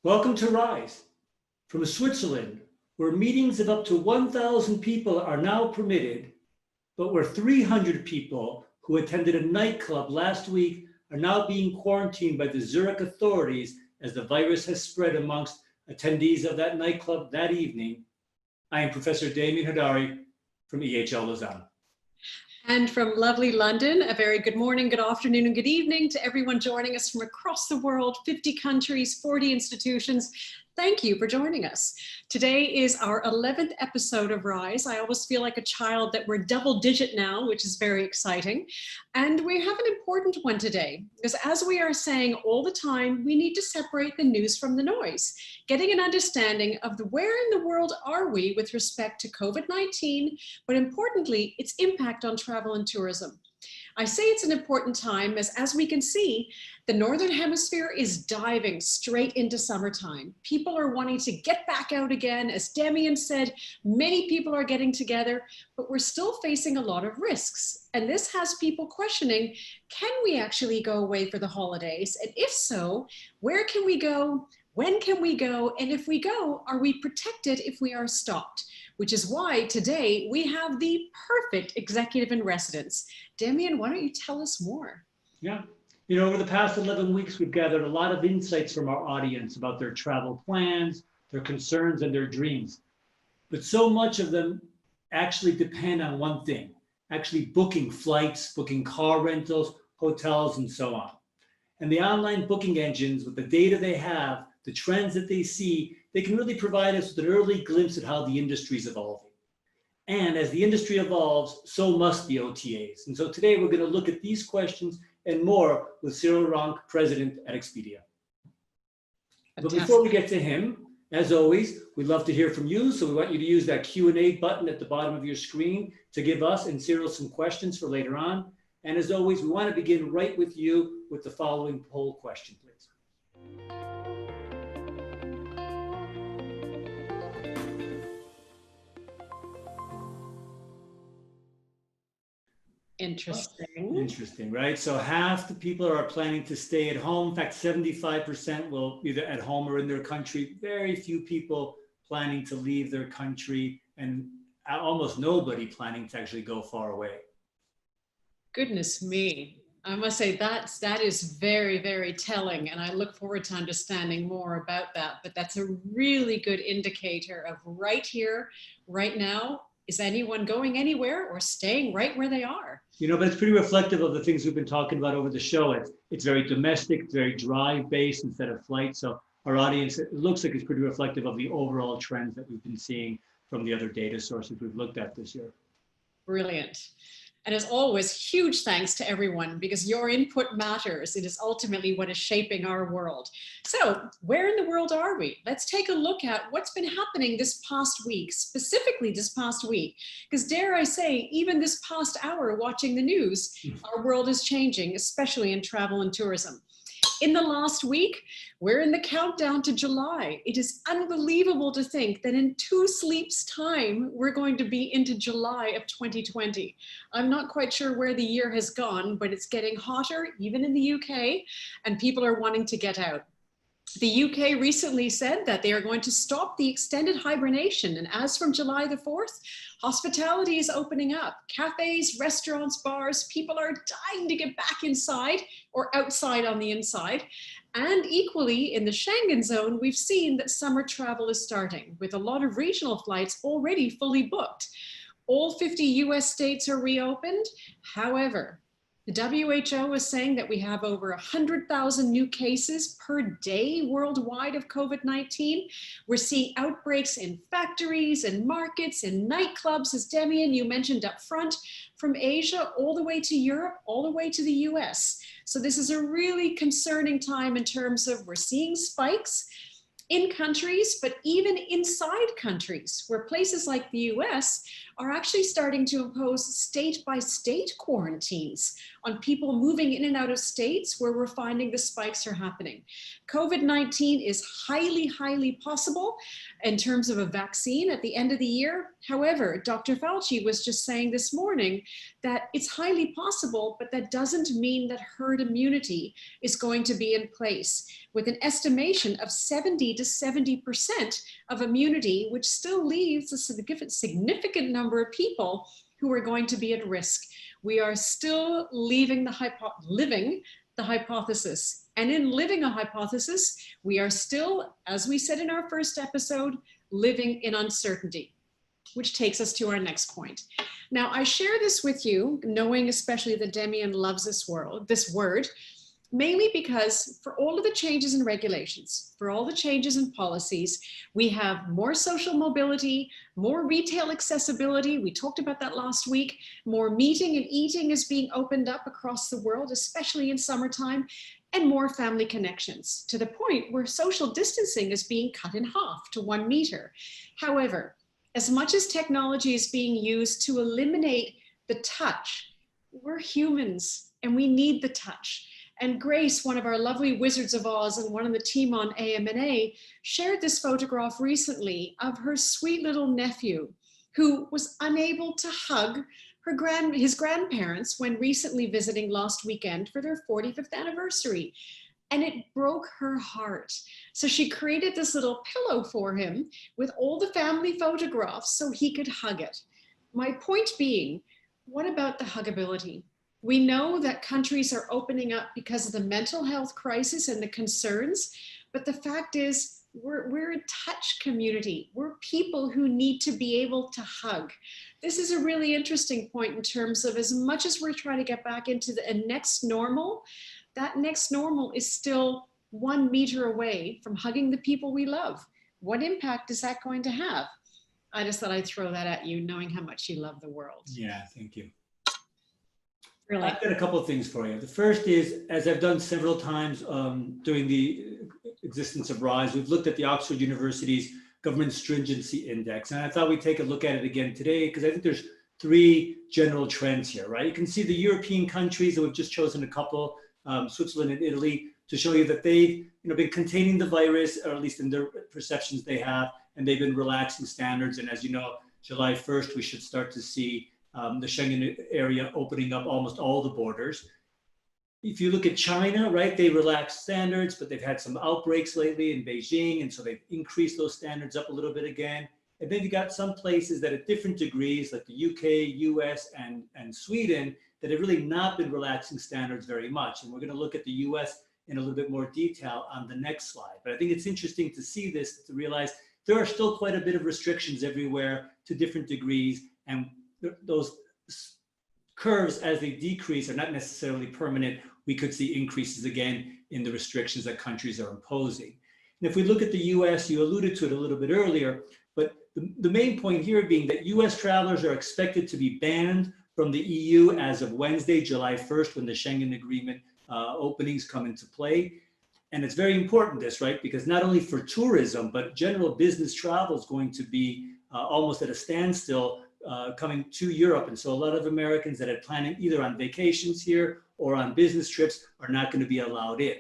Welcome to RISE from Switzerland, where meetings of up to 1,000 people are now permitted, but where 300 people who attended a nightclub last week are now being quarantined by the Zurich authorities as the virus has spread amongst attendees of that nightclub that evening. I am Professor Demian Hodari from EHL Lausanne. And from lovely London, a very good morning, good afternoon, and good evening to everyone joining us from across the world, 50 countries, 40 institutions. Thank you for joining us. Today is our 11th episode of RISE. I always feel like a child that we're double digit now, which is very exciting. And we have an important one today, because as we are saying all the time, we need to separate the news from the noise, getting an understanding of where in the world are we with respect to COVID-19, but importantly, its impact on travel and tourism. I say it's an important time as we can see, the Northern Hemisphere is diving straight into summertime. People are wanting to get back out again. As Demian said, many people are getting together, but we're still facing a lot of risks. And this has people questioning, can we actually go away for the holidays? And if so, where can we go? When can we go? And if we go, are we protected if we are stopped? Which is why today we have the perfect executive in residence. Demian, why don't you tell us more? Yeah, over the past 11 weeks, we've gathered a lot of insights from our audience about their travel plans, their concerns, and their dreams. But so much of them actually depend on one thing, actually booking flights, booking car rentals, hotels, and so on. And the online booking engines, with the data they have, the trends that they see, they can really provide us with an early glimpse at how the industry is evolving. And as the industry evolves, so must the OTAs. And so today we're going to look at these questions and more with CYRIL RANQUE, President at EXPEDIA. But before we get to him, as always, we'd love to hear from you. So we want you to use that Q&A button at the bottom of your screen to give us and CYRIL some questions for later on. And as always, we want to begin right with you with the following poll question, please. Interesting, right? So half the people are planning to stay at home. In fact, 75% will either at home or in their country. Very few people planning to leave their country, and almost nobody planning to actually go far away. Goodness me. I must say that is very, very telling, and I look forward to understanding more about that. But that's a really good indicator of right here, right now. Is anyone going anywhere or staying right where they are? But it's pretty reflective of the things we've been talking about over the show. It's very domestic, it's very drive-based instead of flight. So our audience, it looks like it's pretty reflective of the overall trends that we've been seeing from the other data sources we've looked at this year. Brilliant. And as always, huge thanks to everyone, because your input matters. It is ultimately what is shaping our world. So where in the world are we? Let's take a look at what's been happening this past week, specifically this past week, because dare I say, even this past hour watching the news, our world is changing, especially in travel and tourism. In the last week, we're in the countdown to July. It is unbelievable to think that in 2 sleeps time, we're going to be into July of 2020. I'm not quite sure where the year has gone, but it's getting hotter, even in the UK, and people are wanting to get out. The UK recently said that they are going to stop the extended hibernation. And as from July the 4th, hospitality is opening up. Cafes, restaurants, bars, people are dying to get back inside or outside on the inside. And equally in the Schengen zone, we've seen that summer travel is starting with a lot of regional flights already fully booked. All 50 US states are reopened. However, the WHO is saying that we have over 100,000 new cases per day worldwide of COVID-19. We're seeing outbreaks in factories and markets and nightclubs, as Demian, you mentioned up front, from Asia all the way to Europe, all the way to the US. So this is a really concerning time in terms of we're seeing spikes in countries, but even inside countries where places like the US are actually starting to impose state-by-state quarantines on people moving in and out of states where we're finding the spikes are happening. COVID-19 is highly, highly possible in terms of a vaccine at the end of the year. However, Dr. Fauci was just saying this morning that it's highly possible, but that doesn't mean that herd immunity is going to be in place, with an estimation of 70 to 70% of immunity, which still leaves a significant number of people who are going to be at risk. We are still living the hypothesis. And in living a hypothesis, we are still, as we said in our first episode, living in uncertainty, which takes us to our next point. Now, I share this with you, knowing especially that Demian loves this word, mainly because for all of the changes in regulations, for all the changes in policies, we have more social mobility, more retail accessibility. We talked about that last week. More meeting and eating is being opened up across the world, especially in summertime, and more family connections, to the point where social distancing is being cut in half to 1 meter. However, as much as technology is being used to eliminate the touch, we're humans and we need the touch. And Grace, one of our lovely Wizards of Oz and one of the team on AMNA, shared this photograph recently of her sweet little nephew who was unable to hug his grandparents when recently visiting last weekend for their 45th anniversary. And it broke her heart. So she created this little pillow for him with all the family photographs so he could hug it. My point being, what about the huggability? We know that countries are opening up because of the mental health crisis and the concerns, but the fact is we're a touch community. We're people who need to be able to hug. This is a really interesting point in terms of, as much as we're trying to get back into the next normal, that next normal is still 1 meter away from hugging the people we love. What impact is that going to have? I just thought I'd throw that at you, knowing how much you love the world. Yeah, thank you. Really? I've got a couple of things for you. The first is, as I've done several times during the existence of RISE, we've looked at the Oxford University's Government Stringency Index. And I thought we'd take a look at it again today, because I think there's 3 general trends here, right? You can see the European countries, and we've just chosen a couple, Switzerland and Italy, to show you that they've been containing the virus, or at least in their perceptions they have, and they've been relaxing standards. And as you know, July 1st, we should start to see the Schengen area opening up almost all the borders. If you look at China, right, they relaxed standards, but they've had some outbreaks lately in Beijing, and so they've increased those standards up a little bit again. And then you got some places that at different degrees, like the UK, US, and Sweden, that have really not been relaxing standards very much. And we're going to look at the US in a little bit more detail on the next slide. But I think it's interesting to see this, to realize there are still quite a bit of restrictions everywhere to different degrees, and those curves, as they decrease, are not necessarily permanent. We could see increases again in the restrictions that countries are imposing. And if we look at the US, you alluded to it a little bit earlier, but the main point here being that US travelers are expected to be banned from the EU as of Wednesday, July 1st, when the Schengen Agreement openings come into play. And it's very important, this, right? Because not only for tourism, but general business travel is going to be almost at a standstill coming to Europe. And so a lot of Americans that had planning either on vacations here or on business trips are not going to be allowed in.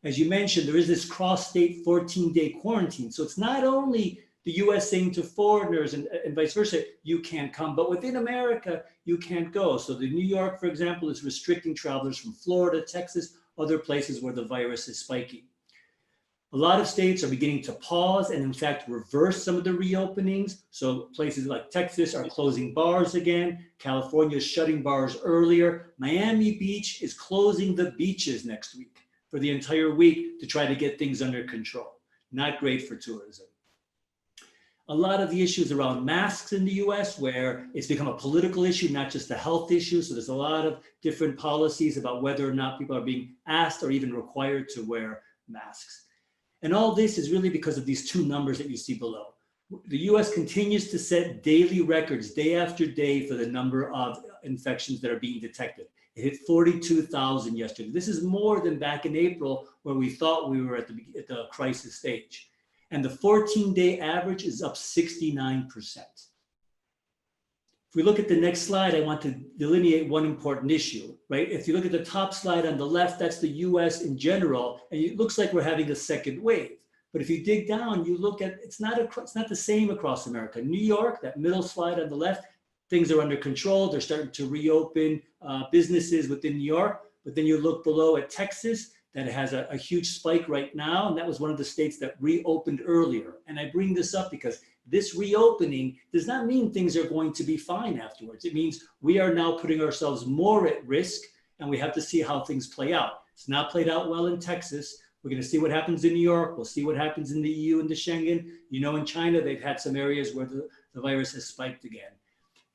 As you mentioned, there is this cross-state 14-day quarantine. So it's not only the US saying to foreigners and vice versa, you can't come, but within America, you can't go. So the New York, for example, is restricting travelers from Florida, Texas, other places where the virus is spiking. A lot of states are beginning to pause and in fact reverse some of the reopenings. So places like Texas are closing bars again. California is shutting bars earlier. Miami Beach is closing the beaches next week for the entire week to try to get things under control. Not great for tourism. A lot of the issues around masks in the US, where it's become a political issue, not just a health issue. So there's a lot of different policies about whether or not people are being asked or even required to wear masks. And all this is really because of these 2 numbers that you see below. The US continues to set daily records day after day for the number of infections that are being detected. It hit 42,000 yesterday. This is more than back in April, where we thought we were at the crisis stage. And the 14-day average is up 69%. If we look at the next slide, I want to delineate one important issue, right? If you look at the top slide on the left, that's the US in general, and it looks like we're having a second wave. But if you dig down, you look at, it's not the same across America. New York, that middle slide on the left, things are under control. They're starting to reopen businesses within New York. But then you look below at Texas, that has a huge spike right now. And that was one of the states that reopened earlier. And I bring this up because this reopening does not mean things are going to be fine afterwards. It means we are now putting ourselves more at risk, and we have to see how things play out. It's not played out well in Texas. We're going to see what happens in New York. We'll see what happens in the EU and the Schengen. You know, in China, they've had some areas where the virus has spiked again.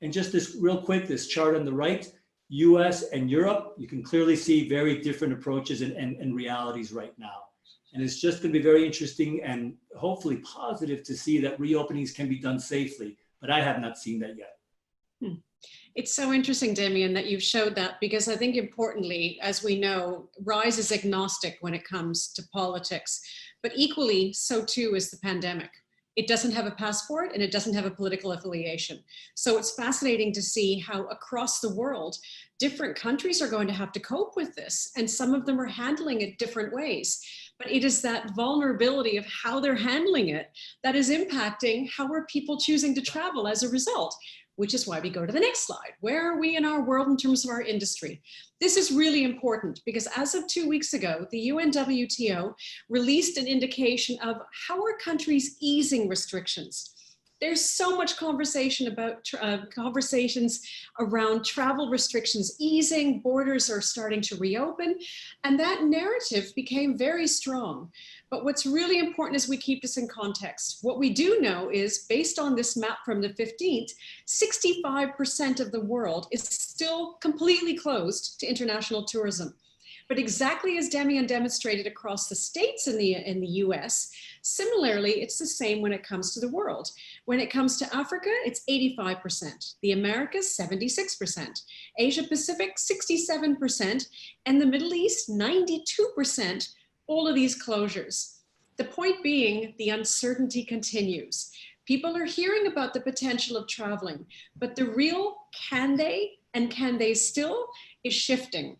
And just this real quick, this chart on the right, US and Europe, you can clearly see very different approaches and realities right now. And it's just going to be very interesting and hopefully positive to see that reopenings can be done safely. But I have not seen that yet. It's so interesting, Demian, that you've showed that, because I think importantly, as we know, RISE is agnostic when it comes to politics, but equally so too is the pandemic. It doesn't have a passport and it doesn't have a political affiliation. So it's fascinating to see how across the world, different countries are going to have to cope with this, and some of them are handling it different ways. But it is that vulnerability of how they're handling it that is impacting how are people choosing to travel as a result, which is why we go to the next slide. Where are we in our world in terms of our industry? This is really important because as of 2 weeks ago, the UNWTO released an indication of how are countries easing restrictions. There's so much conversation about conversations around travel restrictions easing, borders are starting to reopen, and that narrative became very strong. But what's really important is we keep this in context. What we do know is, based on this map from the 15th, 65% of the world is still completely closed to international tourism. But exactly as Demian demonstrated across the states in the US, similarly, it's the same when it comes to the world. When it comes to Africa, it's 85%, the Americas, 76%, Asia Pacific, 67%, and the Middle East, 92%, all of these closures. The point being, the uncertainty continues. People are hearing about the potential of traveling, but the real can they and can they still is shifting.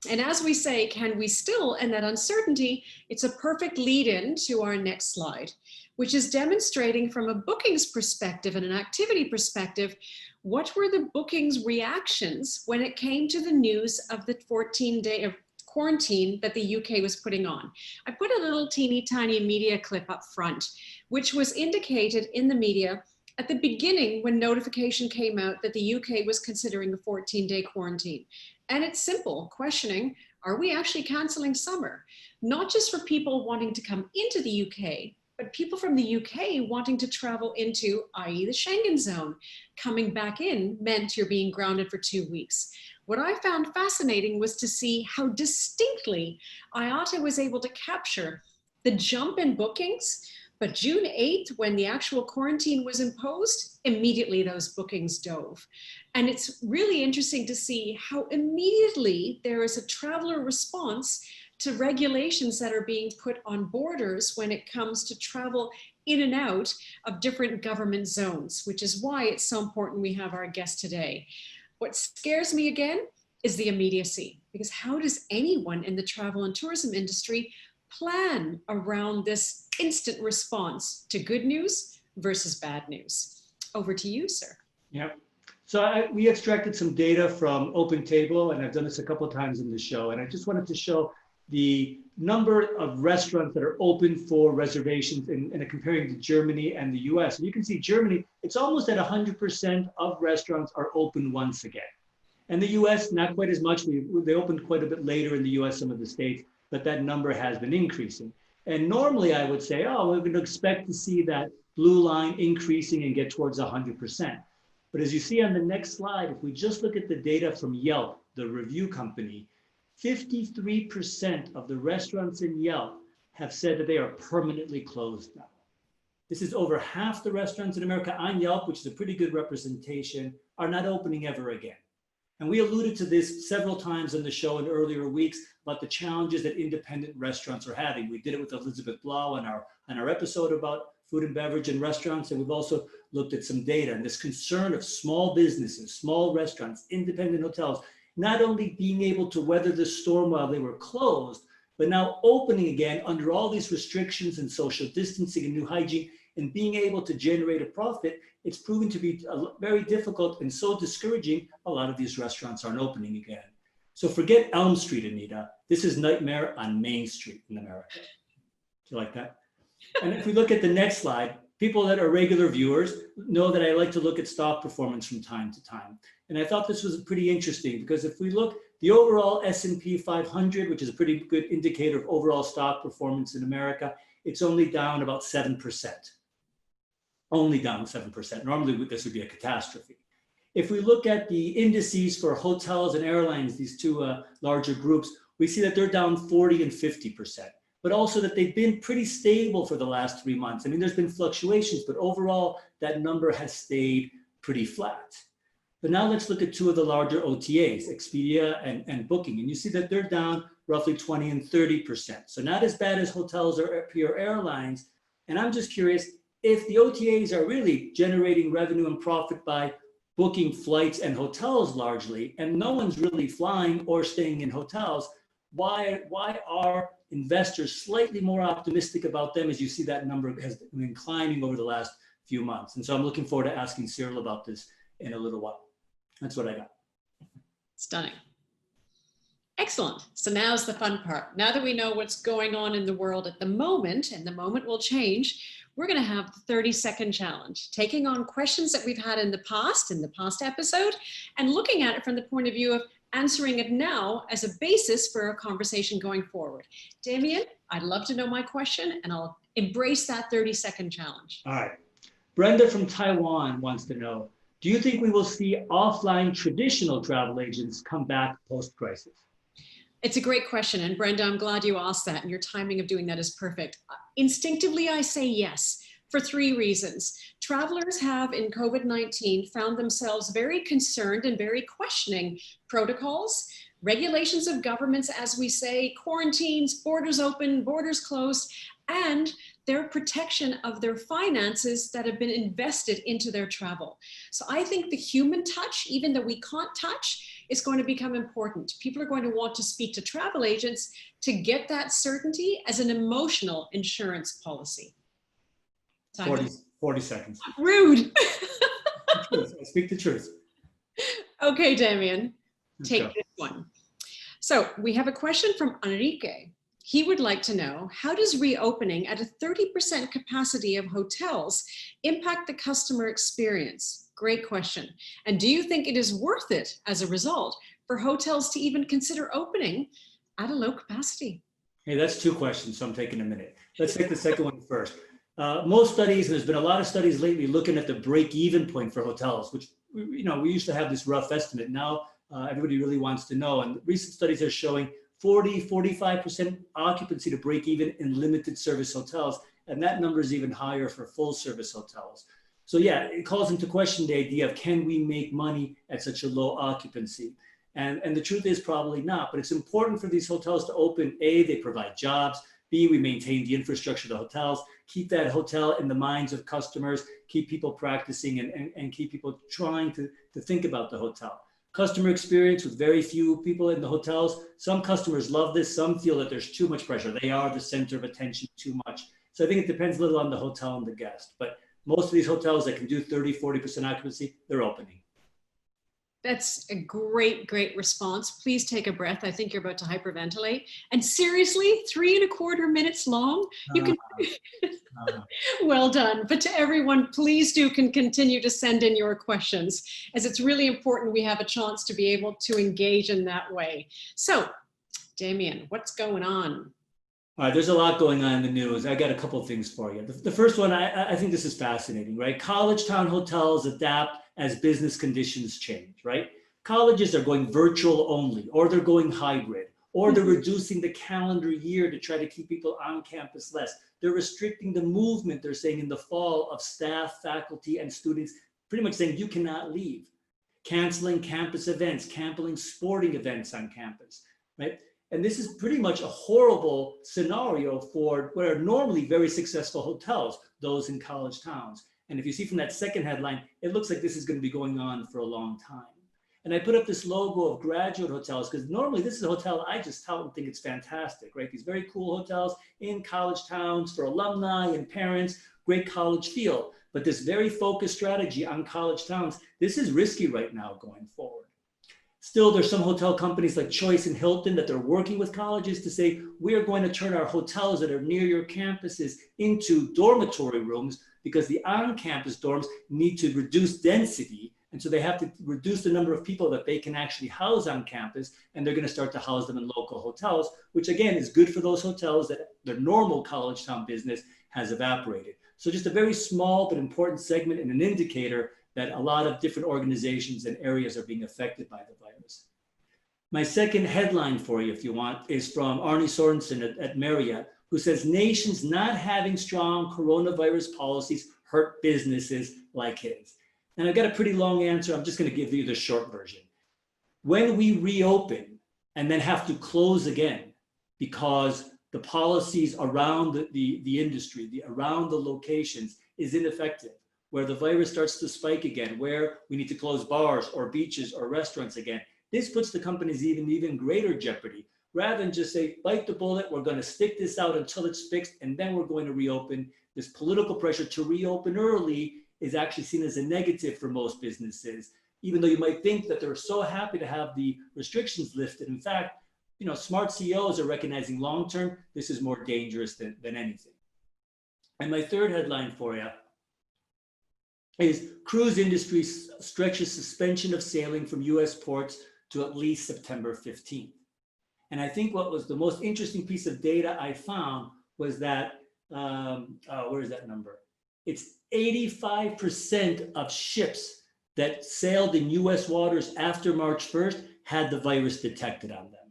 And as we say, can we still, and that uncertainty, it's a perfect lead in to our next slide, which is demonstrating from a bookings perspective and an activity perspective, what were the bookings reactions when it came to the news of the 14-day quarantine that the UK was putting on. I put a little teeny tiny media clip up front, which was indicated in the media at the beginning when notification came out that the UK was considering a 14-day quarantine. And it's simple, questioning, are we actually canceling summer? Not just for people wanting to come into the UK, but people from the UK wanting to travel into, i.e. the Schengen zone. Coming back in meant you're being grounded for 2 weeks. What I found fascinating was to see how distinctly IATA was able to capture the jump in bookings, but June 8th, when the actual quarantine was imposed, immediately those bookings dove. And it's really interesting to see how immediately there is a traveler response to regulations that are being put on borders when it comes to travel in and out of different government zones, which is why it's so important we have our guest today. What scares me again is the immediacy, because how does anyone in the travel and tourism industry plan around this instant response to good news versus bad news? Over to you, sir. Yeah. So we extracted some data from OpenTable, and I've done this a couple of times in the show, and I just wanted to show the number of restaurants that are open for reservations and comparing to Germany and the US. And you can see Germany, it's almost at 100% of restaurants are open once again. And the US, not quite as much. They opened quite a bit later in the US, some of the states, but that number has been increasing. And normally I would say, oh, we're going to expect to see that blue line increasing and get towards 100%. But as you see on the next slide, if we just look at the data from Yelp, the review company, 53% of the restaurants in Yelp have said that they are permanently closed now. This is over half the restaurants in America on Yelp, which is a pretty good representation, are not opening ever again. And we alluded to this several times in the show in earlier weeks about the challenges that independent restaurants are having. We did it with Elizabeth Blau on our episode about food and beverage and restaurants, and we've also looked at some data and this concern of small businesses, small restaurants, independent hotels, not only being able to weather the storm while they were closed, but now opening again under all these restrictions and social distancing and new hygiene and being able to generate a profit. It's proven to be very difficult and so discouraging. A lot of these restaurants aren't opening again. So forget Elm Street, Anita. This is nightmare on Main Street in America. Do you like that? And if we look at the next slide, people that are regular viewers know that I like to look at stock performance from time to time. And I thought this was pretty interesting because if we look, the overall S&P 500, which is a pretty good indicator of overall stock performance in America, it's only down about 7%. Only down 7%. Normally this would be a catastrophe. If we look at the indices for hotels and airlines, these two larger groups, we see that they're down 40 and 50%, but also that they've been pretty stable for the last 3 months. I mean, there's been fluctuations, but overall that number has stayed pretty flat. But now let's look at two of the larger OTAs, Expedia and Booking, and you see that they're down roughly 20 and 30%. So not as bad as hotels or pure airlines. And I'm just curious if the OTAs are really generating revenue and profit by booking flights and hotels largely, and no one's really flying or staying in hotels, why are investors slightly more optimistic about them as you see that number has been climbing over the last few months? And so I'm looking forward to asking CYRIL about this in a little while. That's what I got. Stunning. Excellent. So now's the fun part. Now that we know what's going on in the world at the moment, and the moment will change, we're going to have the 30-second challenge, taking on questions that we've had in the past episode, and looking at it from the point of view of answering it now as a basis for a conversation going forward. Demian, I'd love to know my question, and I'll embrace that 30-second challenge. All right. Brenda from Taiwan wants to know, do you think we will see offline traditional travel agents come back post-crisis? It's a great question. And Brenda, I'm glad you asked that, and your timing of doing that is perfect. Instinctively, I say yes, for 3 reasons. Travelers have in COVID-19 found themselves very concerned and very questioning protocols, regulations of governments, as we say, quarantines, borders open, borders closed, and their protection of their finances that have been invested into their travel. So I think the human touch, even though we can't touch, is going to become important. People are going to want to speak to travel agents to get that certainty as an emotional insurance policy. 40 seconds. Rude. I speak the truth. Okay, Demian, take this one. So we have a question from Enrique. He would like to know, how does reopening at a 30% capacity of hotels impact the customer experience? Great question. And do you think it is worth it as a result for hotels to even consider opening at a low capacity? Hey, that's 2 questions, so I'm taking a minute. Let's take the second one first. Most studies, and there's been a lot of studies lately looking at the break-even point for hotels, which, we used to have this rough estimate. Now everybody really wants to know. And recent studies are showing 40–45% occupancy to break even in limited service hotels. And that number is even higher for full service hotels. So yeah, it calls into question the idea of, can we make money at such a low occupancy? And the truth is probably not, but it's important for these hotels to open. A, they provide jobs. B, we maintain the infrastructure of the hotels, keep that hotel in the minds of customers, keep people practicing and keep people trying to think about the hotel. Customer experience with very few people in the hotels. Some customers love this, some feel that there's too much pressure. They are the center of attention too much. So I think it depends a little on the hotel and the guest, but most of these hotels that can do 30–40% occupancy, they're opening. That's a great, great response. Please take a breath. I think you're about to hyperventilate. And seriously, 3¼ minutes long? You can. Well done. But to everyone, please continue to send in your questions, as it's really important we have a chance to be able to engage in that way. So, Demian, what's going on? All right, there's a lot going on in the news. I got a couple of things for you. The first one, I think this is fascinating, right? College town hotels adapt as business conditions change, right? Colleges are going virtual only, or they're going hybrid, or they're reducing the calendar year to try to keep people on campus less. They're restricting the movement, they're saying, in the fall of staff, faculty, and students, pretty much saying you cannot leave. Canceling campus events, canceling sporting events on campus, right? And this is pretty much a horrible scenario for what are normally very successful hotels, those in college towns. And if you see from that second headline, it looks like this is going to be going on for a long time. And I put up this logo of graduate hotels because normally this is a hotel I just tout and think it's fantastic, right? These very cool hotels in college towns for alumni and parents, great college feel. But this very focused strategy on college towns, this is risky right now going forward. Still, there's some hotel companies like Choice and Hilton that they're working with colleges to say, we are going to turn our hotels that are near your campuses into dormitory rooms because the on-campus dorms need to reduce density. And so they have to reduce the number of people that they can actually house on campus, and they're going to start to house them in local hotels, which again is good for those hotels that their normal college town business has evaporated. So just a very small but important segment and an indicator that a lot of different organizations and areas are being affected by the virus. My second headline for you, if you want, is from Arne Sorensen at Marriott, who says nations not having strong coronavirus policies hurt businesses like his. And I've got a pretty long answer. I'm just going to give you the short version. When we reopen and then have to close again because the policies around the industry, around the locations is ineffective, where the virus starts to spike again, where we need to close bars or beaches or restaurants again, this puts the companies even greater jeopardy. Rather than just say, bite the bullet, we're going to stick this out until it's fixed, and then we're going to reopen. This political pressure to reopen early is actually seen as a negative for most businesses, even though you might think that they're so happy to have the restrictions lifted. In fact, smart CEOs are recognizing long-term, this is more dangerous than anything. And my third headline for you is cruise industry stretches suspension of sailing from US ports to at least September 15th. And I think what was the most interesting piece of data I found was that, where is that number? It's 85% of ships that sailed in US waters after March 1st had the virus detected on them.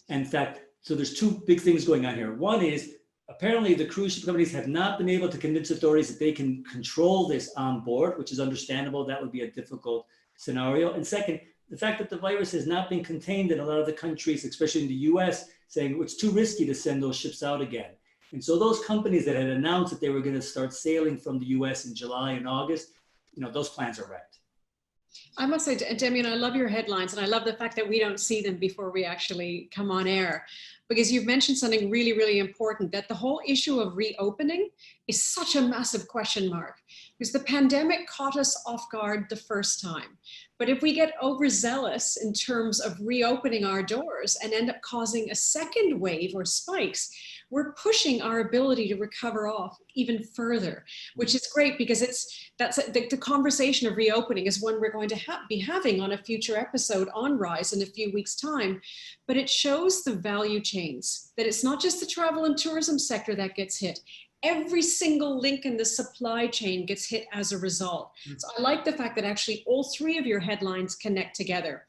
In fact, so there's two big things going on here. One is apparently the cruise ship companies have not been able to convince authorities that they can control this on board, which is understandable. That would be a difficult scenario. And second, the fact that the virus has not been contained in a lot of the countries, especially in the US, saying it's too risky to send those ships out again. And so those companies that had announced that they were going to start sailing from the US in July and August, those plans are wrecked. I must say, Demian, I love your headlines, and I love the fact that we don't see them before we actually come on air, because you've mentioned something really, really important, that the whole issue of reopening is such a massive question mark, because the pandemic caught us off guard the first time. But if we get overzealous in terms of reopening our doors and end up causing a second wave or spikes, we're pushing our ability to recover off even further, which is great, because the conversation of reopening is one we're going to be having on a future episode on Rise in a few weeks' time. But it shows the value chains, that it's not just the travel and tourism sector that gets hit. Every single link in the supply chain gets hit as a result. So I like the fact that actually all three of your headlines connect together.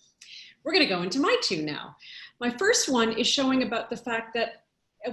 We're going to go into my two now. My first one is showing about the fact that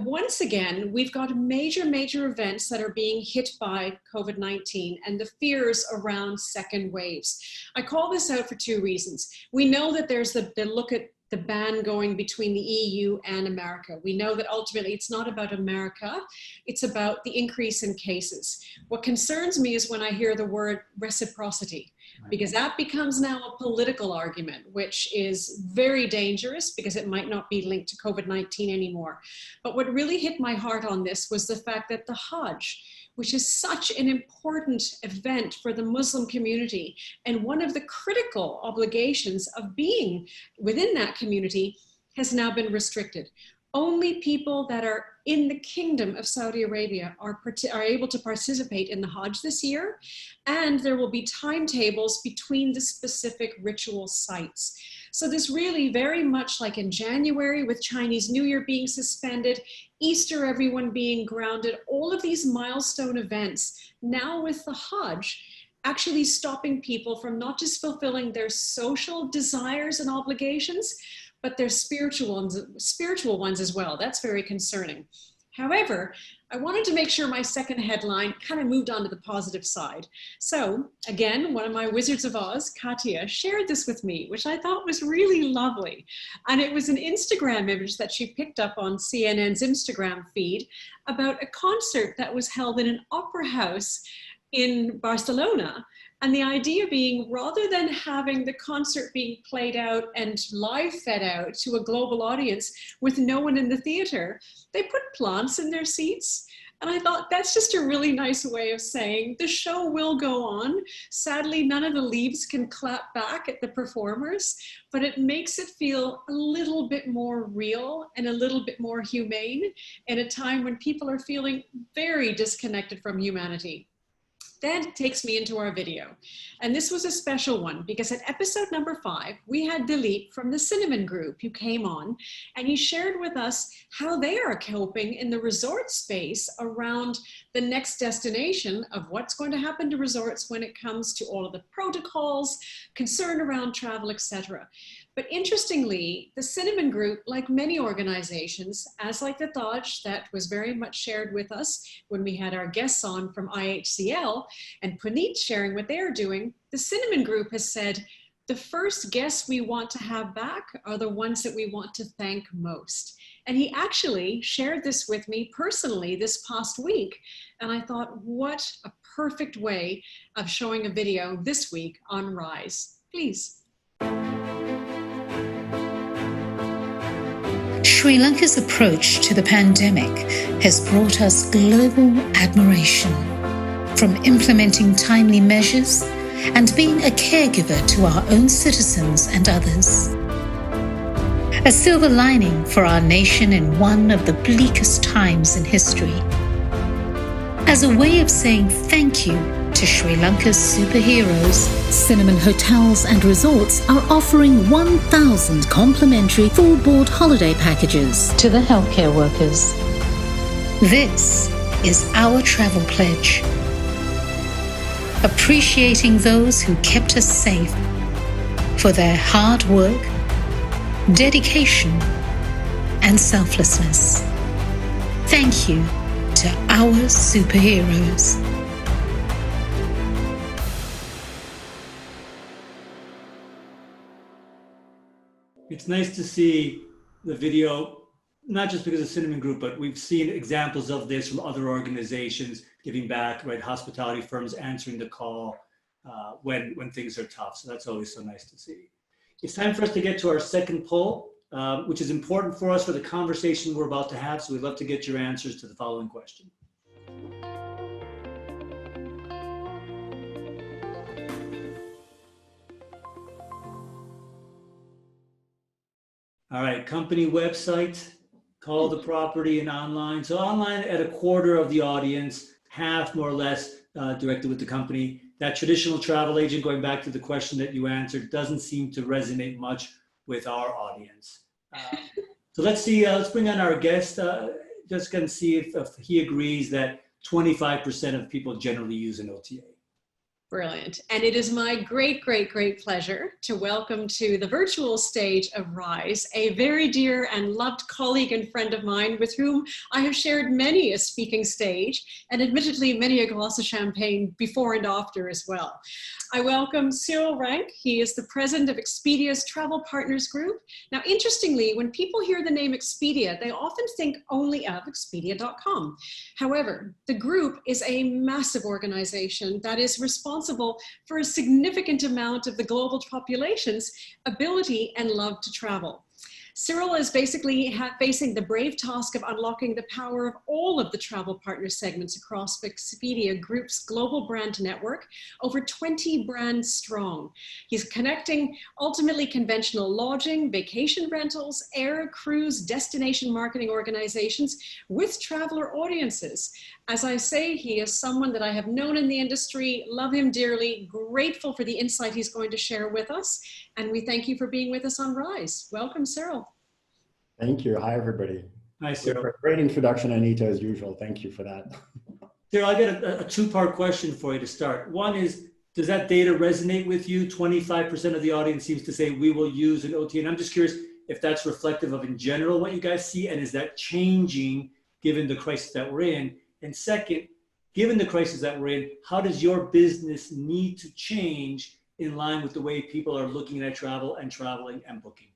once again, we've got major events that are being hit by COVID-19 and the fears around second waves. I call this out for two reasons. We know that there's the look at the ban going between the EU and America. We know that ultimately it's not about America, it's about the increase in cases. What concerns me is when I hear the word reciprocity, because that becomes now a political argument, which is very dangerous because it might not be linked to COVID-19 anymore. But what really hit my heart on this was the fact that the Hajj, which is such an important event for the Muslim community and one of the critical obligations of being within that community, has now been restricted. Only people that are in the Kingdom of Saudi Arabia are able to participate in the Hajj this year, and there will be timetables between the specific ritual sites. So this really very much like in January with Chinese New Year being suspended, Easter everyone being grounded, all of these milestone events, now with the Hajj, actually stopping people from not just fulfilling their social desires and obligations, but their spiritual ones as well. That's very concerning. However, I wanted to make sure my second headline kind of moved on to the positive side. So again, one of my Wizards of Oz, Katya, shared this with me, which I thought was really lovely. And it was an Instagram image that she picked up on CNN's Instagram feed about a concert that was held in an opera house in Barcelona. And the idea being, rather than having the concert being played out and live fed out to a global audience with no one in the theater, they put plants in their seats. And I thought that's just a really nice way of saying the show will go on. Sadly, none of the leaves can clap back at the performers, but it makes it feel a little bit more real and a little bit more humane in a time when people are feeling very disconnected from humanity. That takes me into our video. And this was a special one because at episode number 5, we had Dilip from the Cinnamon Group who came on, and he shared with us how they are coping in the resort space around the next destination of what's going to happen to resorts when it comes to all of the protocols, concern around travel, etc. But interestingly, the Cinnamon Group, like many organizations, as like the Dodge that was very much shared with us when we had our guests on from IHCL, and Puneet sharing what they're doing, the Cinnamon Group has said, the first guests we want to have back are the ones that we want to thank most. And he actually shared this with me personally this past week. And I thought, what a perfect way of showing a video this week on RISE. Please. Sri Lanka's approach to the pandemic has brought us global admiration. From implementing timely measures and being a caregiver to our own citizens and others. A silver lining for our nation in one of the bleakest times in history. As a way of saying thank you to Sri Lanka's superheroes, Cinnamon Hotels and Resorts are offering 1,000 complimentary full-board holiday packages to the healthcare workers. This is our travel pledge. Appreciating those who kept us safe for their hard work, dedication, and selflessness. Thank you to our superheroes. It's nice to see the video, not just because of Cinnamon Group, but we've seen examples of this from other organizations giving back, right? Hospitality firms answering the call when things are tough. So that's always so nice to see. It's time for us to get to our second poll, which is important for us for the conversation we're about to have. So we'd love to get your answers to the following question. All right, company website, call the property, and online. So online at a quarter of the audience, half more or less directed with the company. That traditional travel agent, going back to the question that you answered, doesn't seem to resonate much with our audience. So let's see, let's bring on our guest, just gonna see if he agrees that 25% of people generally use an OTA. Brilliant. And it is my great, great, great pleasure to welcome to the virtual stage of RISE a very dear and loved colleague and friend of mine with whom I have shared many a speaking stage and admittedly many a glass of champagne before and after as well. I welcome CYRIL RANQUE. He is the president of EXPEDIA's Travel Partners Group. Now, interestingly, when people hear the name Expedia, they often think only of Expedia.com. However, the group is a massive organization that is responsible for a significant amount of the global population's ability and love to travel. CYRIL is basically facing the brave task of unlocking the power of all of the travel partner segments across Expedia Group's global brand network, over 20 brands strong. He's connecting ultimately conventional lodging, vacation rentals, air, cruise, destination marketing organizations with traveler audiences. As I say, he is someone that I have known in the industry, love him dearly, grateful for the insight he's going to share with us. And we thank you for being with us on RISE. Welcome, CYRIL. Thank you. Hi, everybody. Hi, CYRIL. Great introduction, Anita, as usual. Thank you for that. CYRIL, I got a two-part question for you to start. One is, does that data resonate with you? 25% of the audience seems to say we will use an OTA. And I'm just curious if that's reflective of, in general, what you guys see, and is that changing given the crisis that we're in? And second, given the crisis that we're in, how does your business need to change in line with the way people are looking at travel and traveling and booking?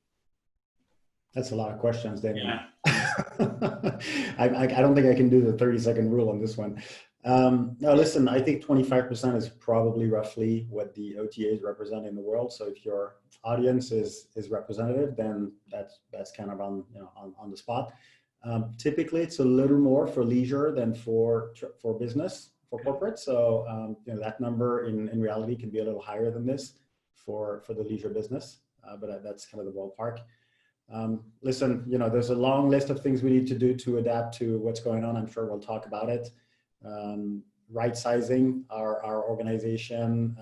That's a lot of questions, Demian. Yeah. I don't think I can do the 30-second rule on this one. No, listen, I think 25% is probably roughly what the OTAs represent in the world. So if your audience is representative, then that's kind of on the spot. Typically, it's a little more for leisure than for business, for corporate. So that number in reality can be a little higher than this for the leisure business, but that's kind of the ballpark. Listen, there's a long list of things we need to do to adapt to what's going on. I'm sure we'll talk about it. Right sizing our organization,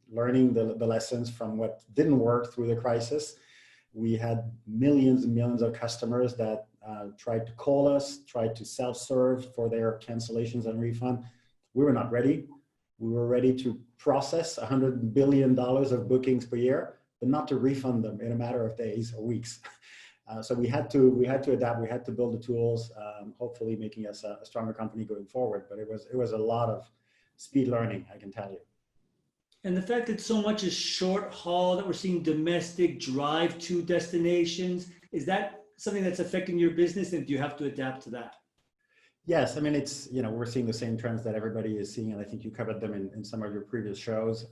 learning the lessons from what didn't work through the crisis. We had millions and millions of customers that tried to call us, tried to self-serve for their cancellations and refund. We were not ready. We were ready to process $100 billion of bookings per year, but not to refund them in a matter of days or weeks. So we had to adapt. We had to build the tools, hopefully making us a stronger company going forward. But it was a lot of speed learning, I can tell you. And the fact that so much is short haul, that we're seeing domestic drive to destinations, is that something that's affecting your business, and do you have to adapt to that? Yes, I mean, it's, we're seeing the same trends that everybody is seeing, and I think you covered them in some of your previous shows.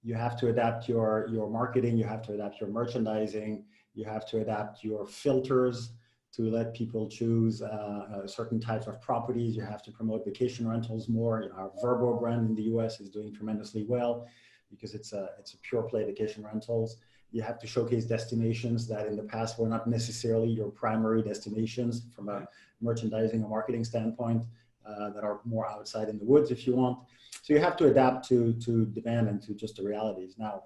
You have to adapt your marketing, you have to adapt your merchandising, you have to adapt your filters to let people choose certain types of properties. You have to promote vacation rentals more. Our Vrbo brand in the US is doing tremendously well because it's a pure play vacation rentals. You have to showcase destinations that in the past were not necessarily your primary destinations from a merchandising or marketing standpoint, that are more outside in the woods if you want. So you have to adapt to demand and to just the realities. Now,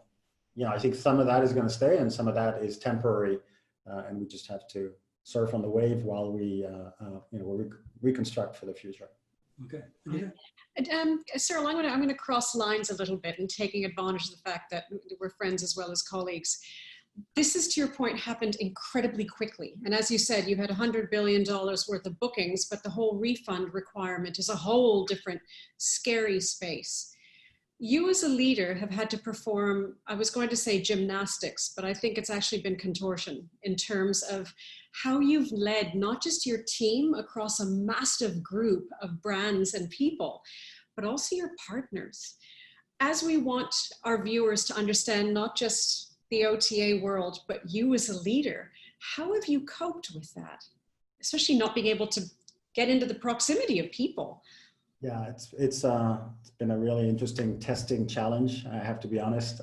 I think some of that is going to stay and some of that is temporary, and we just have to surf on the wave while we reconstruct for the future. Okay. Cyril, I'm going to cross lines a little bit and taking advantage of the fact that we're friends as well as colleagues. This is, to your point, happened incredibly quickly. And as you said, you had $100 billion worth of bookings, but the whole refund requirement is a whole different scary space. You as a leader have had to perform, I was going to say gymnastics, but I think it's actually been contortion in terms of how you've led not just your team across a massive group of brands and people, but also your partners. As we want our viewers to understand not just the OTA world, but you as a leader, how have you coped with that? Especially not being able to get into the proximity of people. Yeah, it's been a really interesting testing challenge, I have to be honest,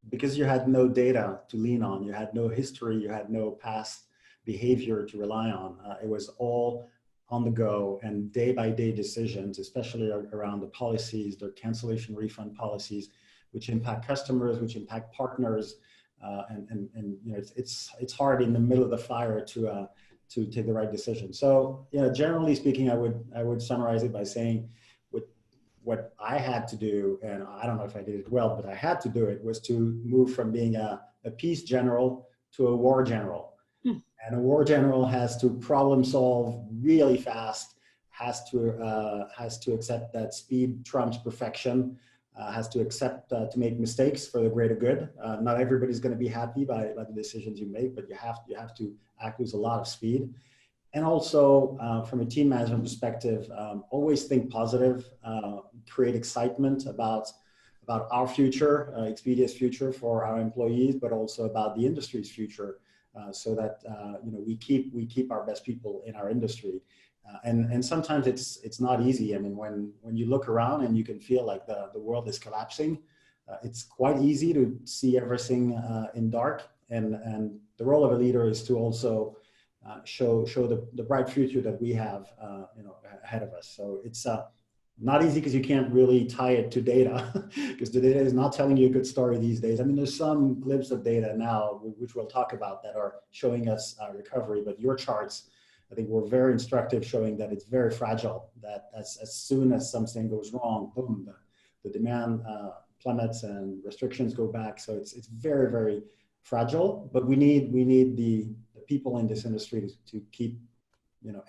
because you had no data to lean on, you had no history, you had no past behavior to rely on. It was all on the go and day-by-day decisions, especially around the policies, the cancellation refund policies, which impact customers, which impact partners, and it's hard in the middle of the fire to take the right decision. So, generally speaking, I would summarize it by saying what I had to do, and I don't know if I did it well, but I had to do it, was to move from being a peace general to a war general. And a war general has to problem solve really fast, has to accept that speed trumps perfection, has to accept to make mistakes for the greater good. Not everybody's going to be happy by the decisions you make, but you have to act with a lot of speed. And also, from a team management perspective, always think positive, create excitement about our future, Expedia's future for our employees, but also about the industry's future, so that we keep our best people in our industry. And sometimes it's not easy. I mean, when you look around and you can feel like the world is collapsing, it's quite easy to see everything in dark. And the role of a leader is to also show the bright future that we have ahead of us. So it's not easy because you can't really tie it to data because the data is not telling you a good story these days. I mean, there's some glimpses of data now, which we'll talk about, that are showing us recovery, but your charts, I think, were very instructive, showing that it's very fragile, that as soon as something goes wrong, boom, the demand plummets and restrictions go back. So it's very, very fragile, but we need the people in this industry to keep,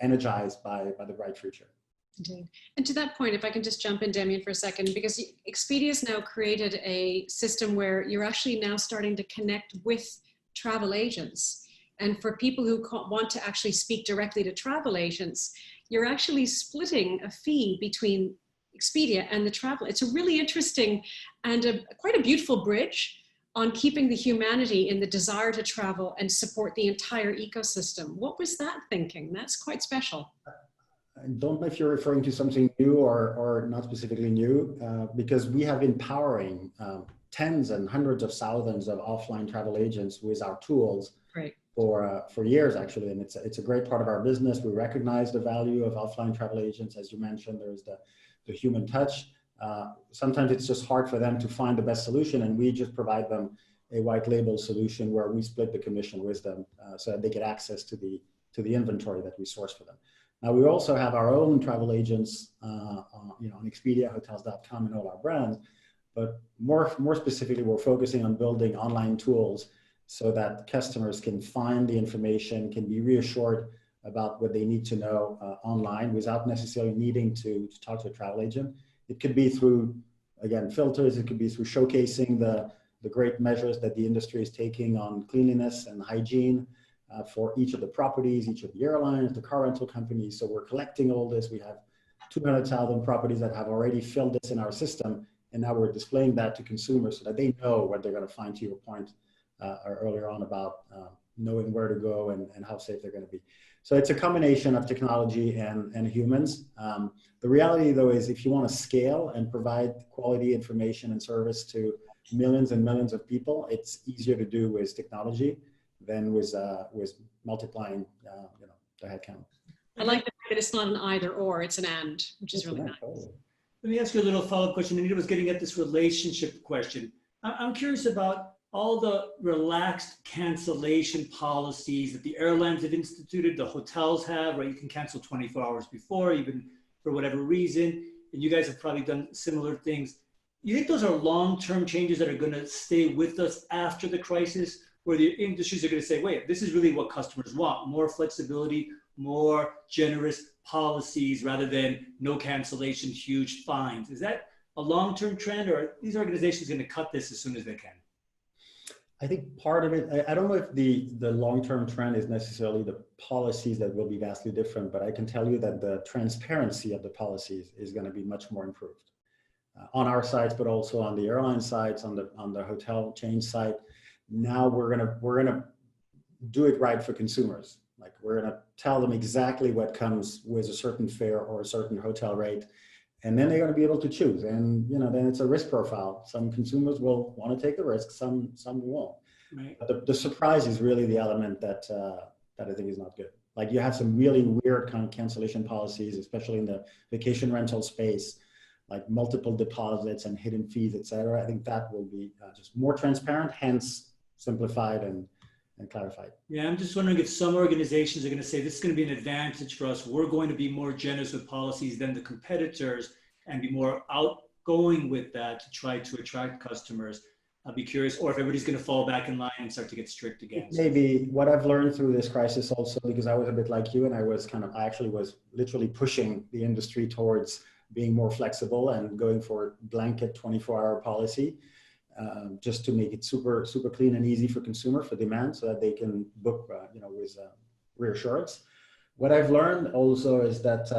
energized by the bright future. Indeed. And to that point, if I can just jump in, Demian, for a second, because Expedia has now created a system where you're actually now starting to connect with travel agents. And for people who want to actually speak directly to travel agents, you're actually splitting a fee between Expedia and the travel. It's a really interesting and quite a beautiful bridge on keeping the humanity in the desire to travel and support the entire ecosystem. What was that thinking? That's quite special. I don't know if you're referring to something new or not specifically new, because we have been powering tens and hundreds of thousands of offline travel agents with our tools. Right. For years, actually, and it's a great part of our business. We recognize the value of offline travel agents. As you mentioned, there's the human touch. Sometimes it's just hard for them to find the best solution, and we just provide them a white label solution where we split the commission with them so that they get access to the inventory that we source for them. Now, we also have our own travel agents on Expedia, hotels.com, and all our brands, but more specifically, we're focusing on building online tools so that customers can find the information, can be reassured about what they need to know online without necessarily needing to talk to a travel agent. It could be through, again, filters. It could be through showcasing the great measures that the industry is taking on cleanliness and hygiene for each of the properties, each of the airlines, the car rental companies. So we're collecting all this. We have 200,000 properties that have already filled this in our system, and now we're displaying that to consumers so that they know what they're going to find, to your point earlier on about knowing where to go and how safe they're going to be. So it's a combination of technology and humans. The reality, though, is if you want to scale and provide quality information and service to millions and millions of people, it's easier to do with technology than with multiplying the headcount. I like the fact that it's not an either or, it's an and, which is really nice. Totally. Let me ask you a little follow-up question. Anita was getting at this relationship question. I'm curious about all the relaxed cancellation policies that the airlines have instituted, the hotels have, right? You can cancel 24 hours before, even for whatever reason. And you guys have probably done similar things. You think those are long-term changes that are going to stay with us after the crisis, where the industries are going to say, wait, this is really what customers want, more flexibility, more generous policies rather than no cancellation, huge fines? Is that a long-term trend, or are these organizations going to cut this as soon as they can? I think part of it, I don't know if the long-term trend is necessarily the policies that will be vastly different, but I can tell you that the transparency of the policies is going to be much more improved on our sites, but also on the airline sites, on the hotel chain site. Now we're gonna do it right for consumers. Like, we're gonna tell them exactly what comes with a certain fare or a certain hotel rate, and then they're going to be able to choose. And then it's a risk profile. Some consumers will want to take the risk, some won't. Right. But the surprise is really the element that I think is not good. Like, you have some really weird kind of cancellation policies, especially in the vacation rental space, like multiple deposits and hidden fees, et cetera. I think that will be just more transparent, hence simplified and clarified. Yeah, I'm just wondering if some organizations are going to say this is going to be an advantage for us. We're going to be more generous with policies than the competitors and be more outgoing with that to try to attract customers. I'll be curious, or if everybody's going to fall back in line and start to get strict again. Maybe what I've learned through this crisis also, because I was a bit like you, and I actually was literally pushing the industry towards being more flexible and going for blanket 24-hour policy. Just to make it super clean and easy for consumer, for demand, so that they can book with reassurance. What I've learned also is that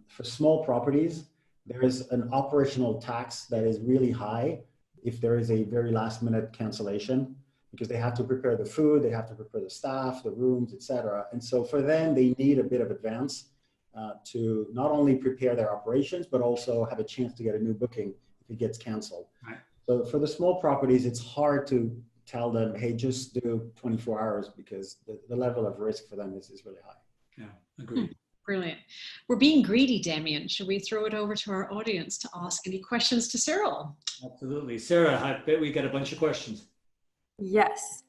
for small properties, there is an operational tax that is really high if there is a very last minute cancellation, because they have to prepare the food, they have to prepare the staff, the rooms, etc. And so for them, they need a bit of advance to not only prepare their operations, but also have a chance to get a new booking if it gets canceled. Right. So for the small properties, it's hard to tell them, hey, just do 24 hours, because the level of risk for them is really high. Yeah, agreed. Brilliant. We're being greedy, Demian. Should we throw it over to our audience to ask any questions to CYRIL? Absolutely. Sarah, I bet we got a bunch of questions. Yes.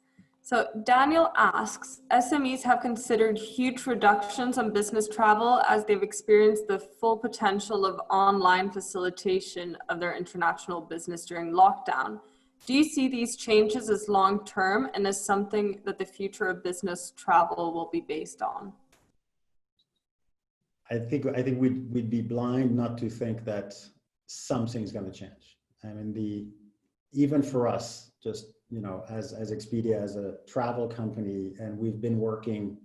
So Daniel asks, SMEs have considered huge reductions on business travel as they've experienced the full potential of online facilitation of their international business during lockdown. Do you see these changes as long-term and as something that the future of business travel will be based on? I think we'd be blind not to think that something's going to change. I mean, even for us, just, you know, as Expedia, as a travel company, and we've been working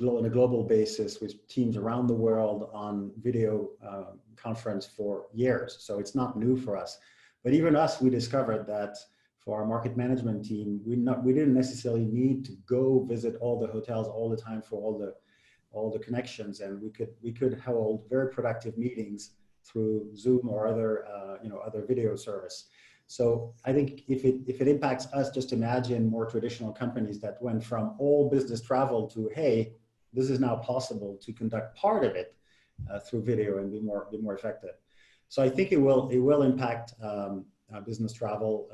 on a global basis with teams around the world on video conference for years. So it's not new for us. But even us, we discovered that for our market management team, we didn't necessarily need to go visit all the hotels all the time for all the connections, and we could hold very productive meetings through Zoom or other video service. So I think if it impacts us, just imagine more traditional companies that went from all business travel to, hey, this is now possible to conduct part of it through video and be more effective. So I think it will impact business travel.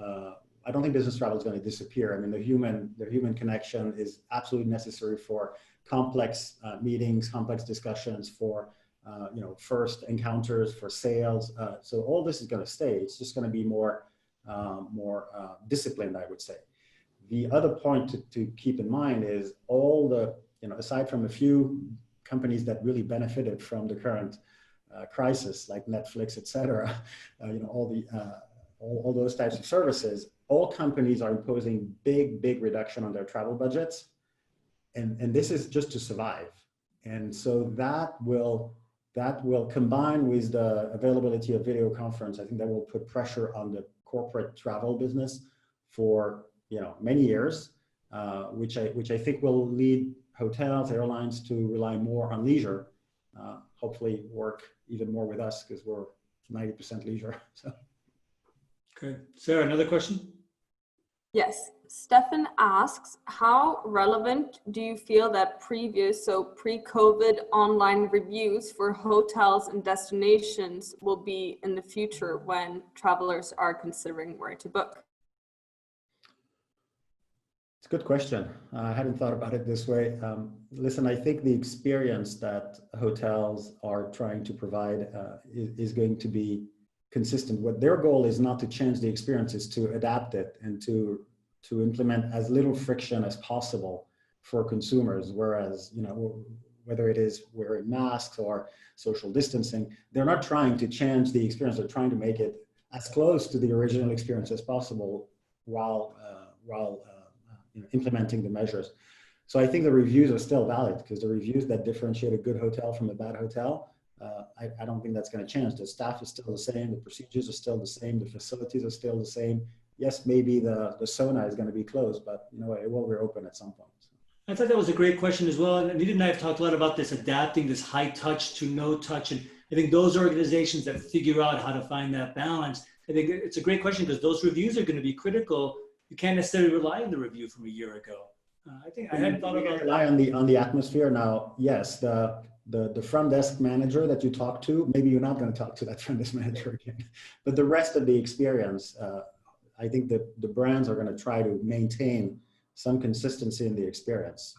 I don't think business travel is going to disappear. I mean, the human connection is absolutely necessary for complex meetings, complex discussions, for first encounters, for sales. So all this is going to stay. It's just going to be more disciplined, I would say. The other point to keep in mind is all the, aside from a few companies that really benefited from the current crisis, like Netflix, et cetera, all those types of services, all companies are imposing big reduction on their travel budgets. And this is just to survive. And so that will combine with the availability of video conference. I think that will put pressure on the corporate travel business for many years, which I think will lead hotels, airlines to rely more on leisure. Hopefully work even more with us because we're 90% leisure. So. Okay, Sarah, another question? Yes, Stefan asks, how relevant do you feel that pre-COVID online reviews for hotels and destinations will be in the future when travelers are considering where to book? It's a good question. I hadn't thought about it this way. Listen, I think the experience that hotels are trying to provide is going to be consistent. What their goal is not to change the experience, is to adapt it and to implement as little friction as possible for consumers. Whereas, whether it is wearing masks or social distancing, they're not trying to change the experience. They're trying to make it as close to the original experience as possible while implementing the measures. So I think the reviews are still valid, because the reviews that differentiate a good hotel from a bad hotel, I don't think that's going to change. The staff is still the same, the procedures are still the same, the facilities are still the same. Yes, maybe the sauna is going to be closed, but it will reopen at some point. I thought that was a great question as well. And Anita and I have talked a lot about this, adapting this high touch to no touch. And I think those organizations that figure out how to find that balance, I think it's a great question, because those reviews are going to be critical. You can't necessarily rely on the review from a year ago. I think I hadn't thought about rely on the atmosphere. Now, yes, the front desk manager that you talk to, maybe you're not going to talk to that front desk manager again, but the rest of the experience, I think that the brands are going to try to maintain some consistency in the experience.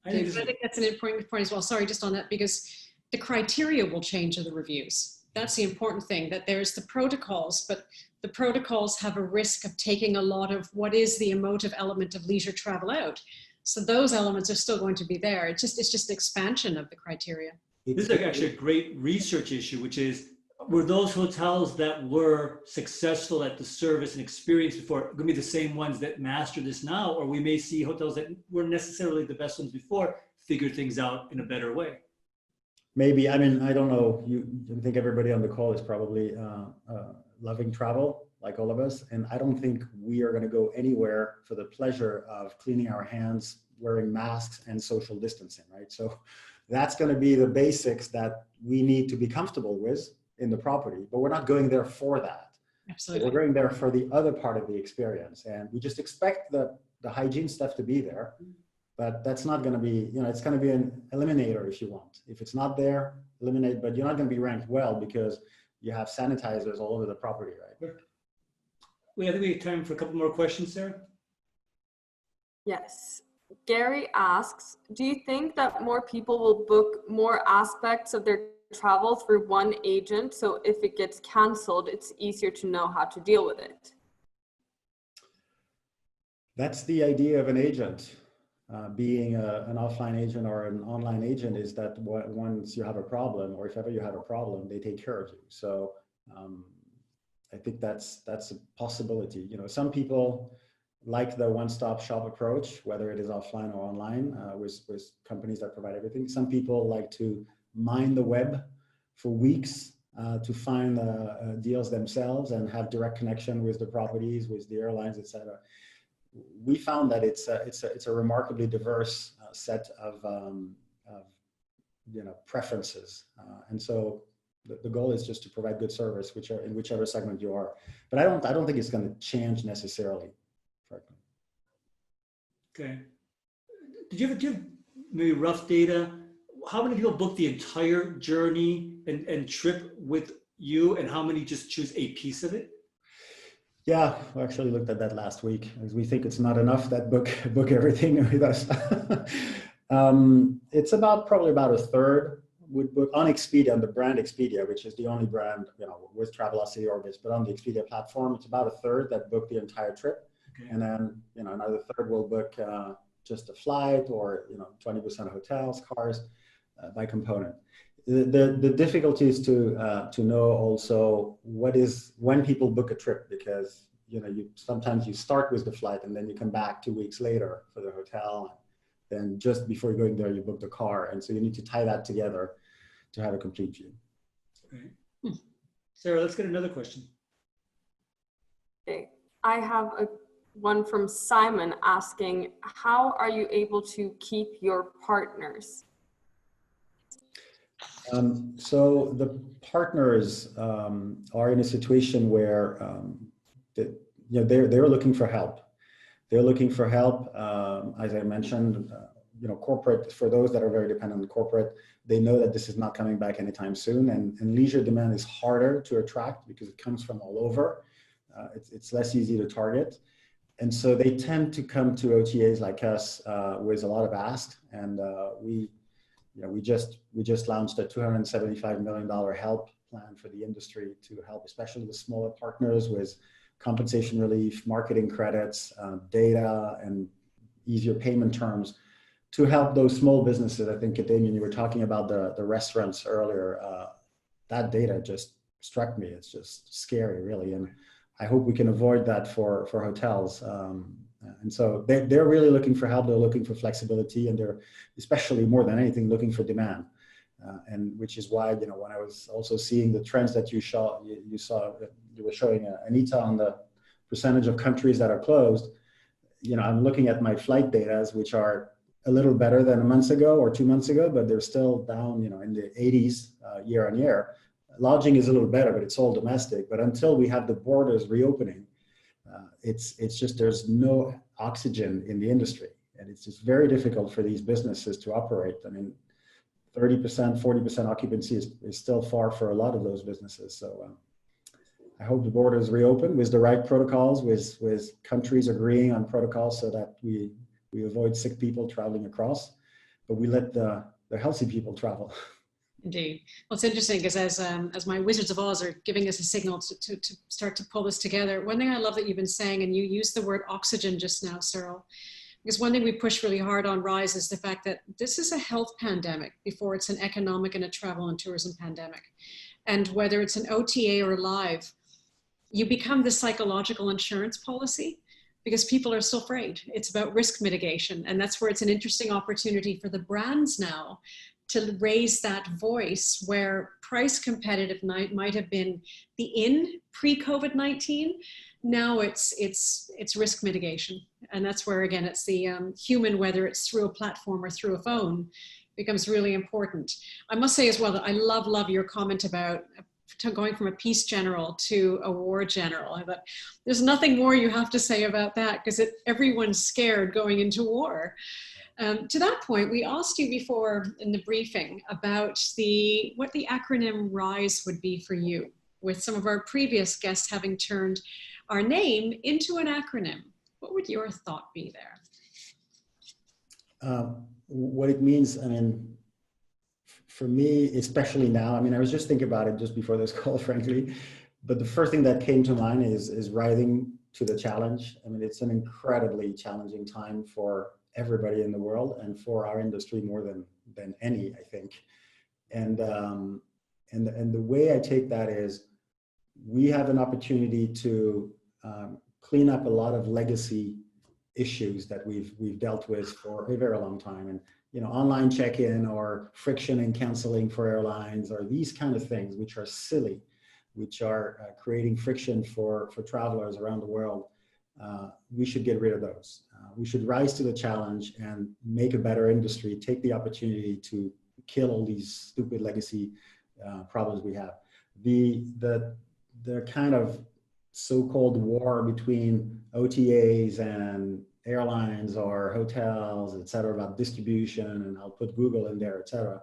I think that's an important point as well. Sorry, just on that, because the criteria will change of the reviews. That's the important thing, that there's the protocols, but the protocols have a risk of taking a lot of what is the emotive element of leisure travel out. So those elements are still going to be there. It's just expansion of the criteria. This is actually a great research issue, which is, were those hotels that were successful at the service and experience before going to be the same ones that master this now? Or we may see hotels that weren't necessarily the best ones before figure things out in a better way. Maybe, I mean, I don't know. I think everybody on the call is probably loving travel, like all of us. And I don't think we are going to go anywhere for the pleasure of cleaning our hands, wearing masks, and social distancing, right? So that's going to be the basics that we need to be comfortable with in the property, but we're not going there for that. Absolutely. We're going there for the other part of the experience. And we just expect the hygiene stuff to be there, but that's not going to be, it's going to be an eliminator if you want. If it's not there, eliminate, but you're not going to be ranked well because you have sanitizers all over the property, right? I think we have time for a couple more questions, Sarah. Yes. Gary asks, do you think that more people will book more aspects of their travel through one agent, so if it gets canceled, it's easier to know how to deal with it? That's the idea of an agent. Being an offline agent or an online agent is that once you have a problem, or if ever you have a problem, they take care of you. So I think that's a possibility. You know, some people like the one-stop shop approach, whether it is offline or online, with companies that provide everything. Some people like to mine the web for weeks to find deals themselves and have direct connection with the properties, with the airlines, etc. We found that it's a remarkably diverse set of preferences, and so the goal is just to provide good service, in whichever segment you are. But I don't think it's going to change necessarily. Frankly. Okay. Did you have maybe rough data? How many people book the entire journey and trip with you, and how many just choose a piece of it? Yeah, we actually looked at that last week, as we think it's not enough that book everything with us. It's probably about a third would book on Expedia, on the brand Expedia, which is the only brand, with Travelocity Orbis, but on the Expedia platform, it's about a third that book the entire trip. Okay. And then, another third will book just a flight, or, 20% of hotels, cars, by component. The difficulty is to know also when people book a trip, because sometimes you start with the flight and then you come back 2 weeks later for the hotel, and then just before going there you book the car, and so you need to tie that together to have a complete view. Okay. Sarah, let's get another question. Okay, I have one from Simon asking, how are you able to keep your partners? So the partners are in a situation where they're looking for help. They're looking for help, as I mentioned. Corporate, for those that are very dependent on corporate, they know that this is not coming back anytime soon, and leisure demand is harder to attract because it comes from all over. It's less easy to target, and so they tend to come to OTAs like us with a lot of ask, and we just launched a $275 million help plan for the industry to help, especially the smaller partners, with compensation relief, marketing credits, data, and easier payment terms to help those small businesses. I think, Demian, you were talking about the restaurants earlier. That data just struck me. It's just scary, really, and I hope we can avoid that for hotels. And so they're really looking for help. They're looking for flexibility, and they're, especially more than anything, looking for demand. And which is why, when I was also seeing the trends that you were showing Anita on the percentage of countries that are closed, I'm looking at my flight data, which are a little better than a month ago or 2 months ago, but they're still down, in the 80s year on year. Lodging is a little better, but it's all domestic. But until we have the borders reopening, it's just, there's no oxygen in the industry, and it's just very difficult for these businesses to operate. I mean, 30%, 40% occupancy is still far for a lot of those businesses. So I hope the borders reopen with the right protocols, with countries agreeing on protocols, so that we avoid sick people traveling across, but we let the healthy people travel. Indeed. Well, it's interesting because as my Wizards of Oz are giving us a signal to start to pull this together, one thing I love that you've been saying, and you used the word oxygen just now, CYRIL, because one thing we push really hard on RISE is the fact that this is a health pandemic before it's an economic and a travel and tourism pandemic. And whether it's an OTA or live, you become the psychological insurance policy because people are so afraid. It's about risk mitigation. And that's where it's an interesting opportunity for the brands now to raise that voice, where price competitive might have been the in pre-COVID-19. Now it's risk mitigation. And that's where, again, it's the human, whether it's through a platform or through a phone, becomes really important. I must say as well that I love your comment about going from a peace general to a war general. I thought there's nothing more you have to say about that, because everyone's scared going into war. To that point, we asked you before in the briefing about what the acronym RISE would be for you, with some of our previous guests having turned our name into an acronym. What would your thought be there? What it means, I mean, for me, especially now, I mean, I was just thinking about it just before this call, frankly, but the first thing that came to mind is rising to the challenge. I mean, it's an incredibly challenging time for everybody in the world and for our industry more than any, I think. And the way I take that is we have an opportunity to clean up a lot of legacy issues that we've dealt with for a very long time. And, you know, online check-in or friction in canceling for airlines or these kind of things, which are silly, which are creating friction for travelers around the world. We should get rid of those. We should rise to the challenge and make a better industry, take the opportunity to kill all these stupid legacy problems we have. The kind of so-called war between OTAs and airlines or hotels, et cetera, about distribution, and I'll put Google in there, et cetera.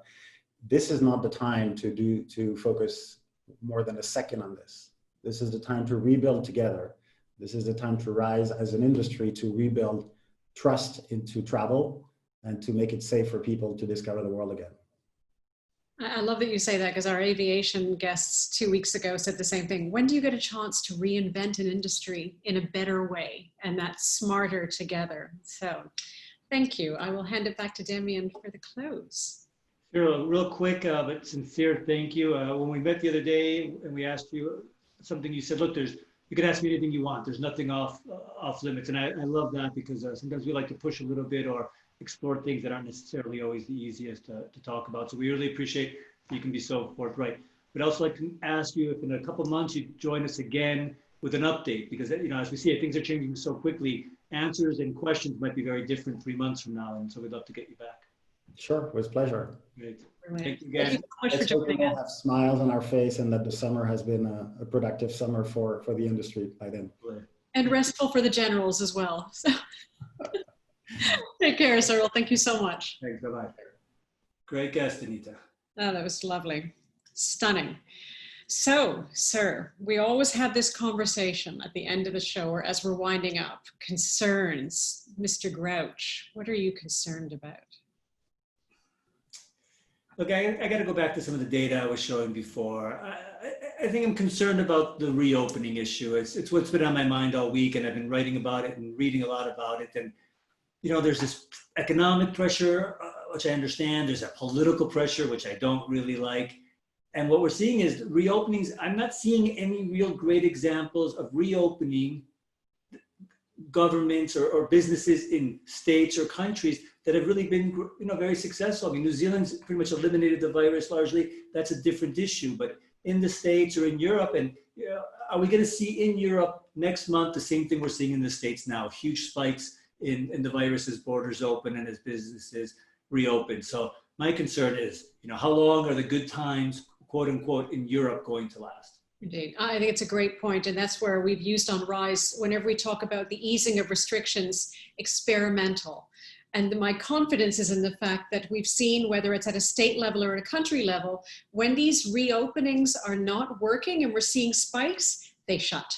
This is not the time to focus more than a second on this. This is the time to rebuild together. This is the time to rise as an industry to rebuild trust into travel and to make it safe for people to discover the world again. I love that you say that, because our aviation guests 2 weeks ago said the same thing. When do you get a chance to reinvent an industry in a better way, and that's smarter together? So thank you. I will hand it back to Demian for the close. Sure, real quick, but sincere thank you. When we met the other day and we asked you something, you said, look, you can ask me anything you want. There's nothing off limits. And I love that, because sometimes we like to push a little bit or explore things that aren't necessarily always the easiest to talk about. So we really appreciate that you can be so forthright. But I'd also like to ask you if in a couple of months you join us again with an update, because, you know, as we see it, things are changing so quickly. Answers and questions might be very different 3 months from now. And so we'd love to get you back. Sure, it was a pleasure. Great. Brilliant. Thank you again. Thank you so much for Let's hope we joining all us. have smiles on our face and that the summer has been a productive summer for the industry by then. And restful for the generals as well. So take care, Cyril. Thank you so much. Thanks, bye-bye. Great guest, Anita. Oh, that was lovely. Stunning. So, sir, we always have this conversation at the end of the show, or as we're winding up. Concerns. Mr. Grouch, what are you concerned about? Look, I got to go back to some of the data I was showing before. I think I'm concerned about the reopening issue. It's what's been on my mind all week, and I've been writing about it and reading a lot about it. And, you know, there's this economic pressure, which I understand. There's a political pressure, which I don't really like. And what we're seeing is reopenings. I'm not seeing any real great examples of reopening governments or businesses in states or countries that have really been, you know, very successful. I mean, New Zealand's pretty much eliminated the virus largely. That's a different issue. But in the States or in Europe, and you know, are we going to see in Europe next month the same thing we're seeing in the States now? Huge spikes in the virus as borders open and as businesses reopen. So my concern is, you know, how long are the good times, quote unquote, in Europe going to last? Indeed. I think it's a great point, and that's where we've used on RISE, whenever we talk about the easing of restrictions, experimental. And my confidence is in the fact that we've seen, whether it's at a state level or at a country level, when these reopenings are not working and we're seeing spikes, they shut.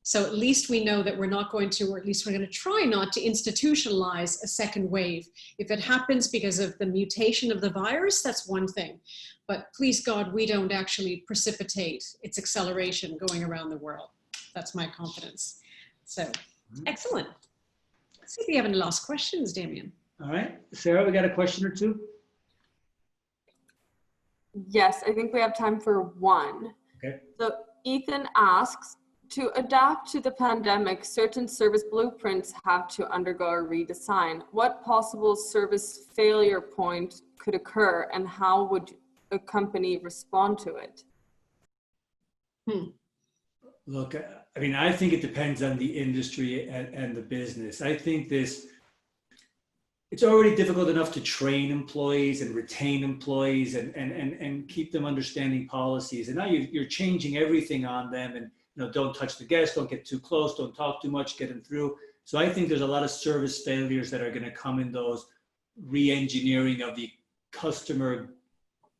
So at least we know that we're not going to, or at least we're going to try not to institutionalize a second wave. If it happens because of the mutation of the virus, that's one thing. But please God, we don't actually precipitate its acceleration going around the world. That's my confidence. So, excellent. Let's see if we have any last questions, Demian. All right, Sarah, we got a question or two? Yes, I think we have time for one. Okay. So Ethan asks, to adapt to the pandemic, certain service blueprints have to undergo a redesign. What possible service failure point could occur, and how would a company respond to it? Look, I mean, I think it depends on the industry and the business. I think it's already difficult enough to train employees and retain employees and keep them understanding policies. And now you're changing everything on them, and, you know, don't touch the guests, don't get too close, don't talk too much, get them through. So I think there's a lot of service failures that are going to come in those re-engineering of the customer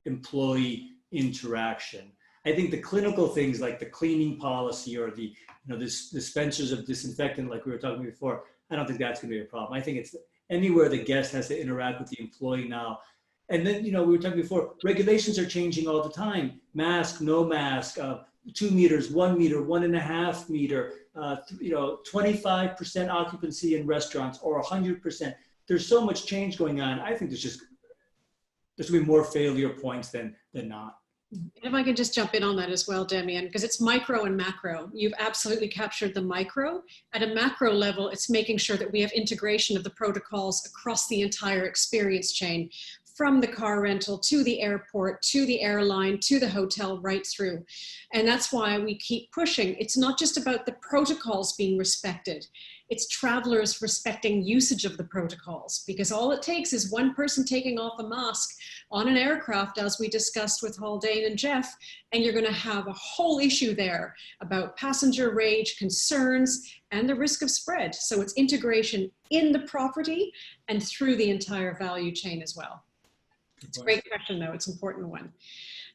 employee interaction. I think the clinical things like the cleaning policy or the, you know, this dispensers of disinfectant, like we were talking before, I don't think that's going to be a problem. I think it's anywhere the guest has to interact with the employee now. And then, you know, we were talking before, regulations are changing all the time. Mask, no mask, 2 meters, 1 meter, 1.5 meter, 25% occupancy in restaurants or 100%. There's so much change going on. I think there's going to be more failure points than not. If I can just jump in on that as well, Demian, because it's micro and macro. You've absolutely captured the micro. At a macro level, it's making sure that we have integration of the protocols across the entire experience chain, from the car rental to the airport, to the airline, to the hotel, right through. And that's why we keep pushing. It's not just about the protocols being respected. It's travelers respecting usage of the protocols, because all it takes is one person taking off a mask on an aircraft, as we discussed with Haldane and Jeff, and you're going to have a whole issue there about passenger rage, concerns, and the risk of spread. So it's integration in the property and through the entire value chain as well. It's a great question, though. It's an important one.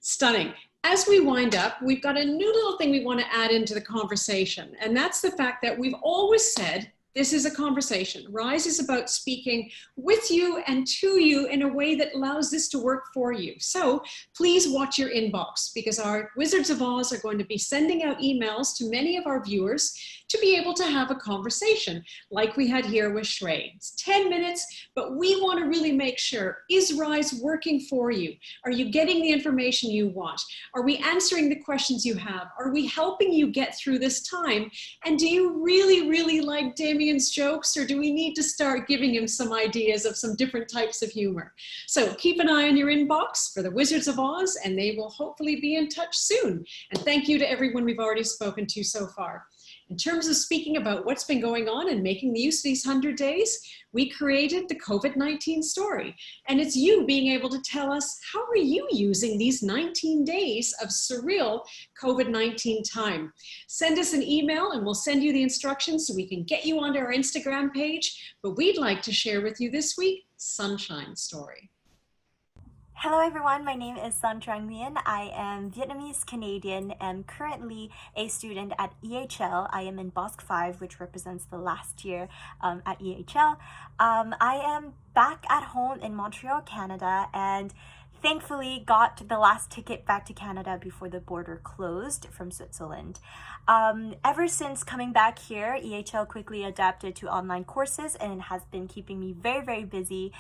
Stunning. As we wind up, we've got a new little thing we want to add into the conversation, and that's the fact that we've always said this is a conversation. RISE is about speaking with you and to you in a way that allows this to work for you. So please watch your inbox, because our Wizards of Oz are going to be sending out emails to many of our viewers to be able to have a conversation like we had here with Shrey. It's 10 minutes, but we want to really make sure, is RISE working for you? Are you getting the information you want? Are we answering the questions you have? Are we helping you get through this time? And do you really, really like Damian's jokes, or do we need to start giving him some ideas of some different types of humor? So keep an eye on your inbox for the Wizards of Oz, and they will hopefully be in touch soon. And thank you to everyone we've already spoken to so far. In terms of speaking about what's been going on and making the use of these 100 days, we created the COVID-19 story. And it's you being able to tell us, how are you using these 19 days of surreal COVID-19 time? Send us an email and we'll send you the instructions so we can get you onto our Instagram page. But we'd like to share with you this week, Sunshine Story. Hello everyone, my name is Son Trang Nguyen. I am Vietnamese Canadian and currently a student at EHL. I am in BOSC 5, which represents the last year at EHL. I am back at home in Montreal, Canada, and thankfully got the last ticket back to Canada before the border closed from Switzerland. Ever since coming back here, EHL quickly adapted to online courses and it has been keeping me very, very busy.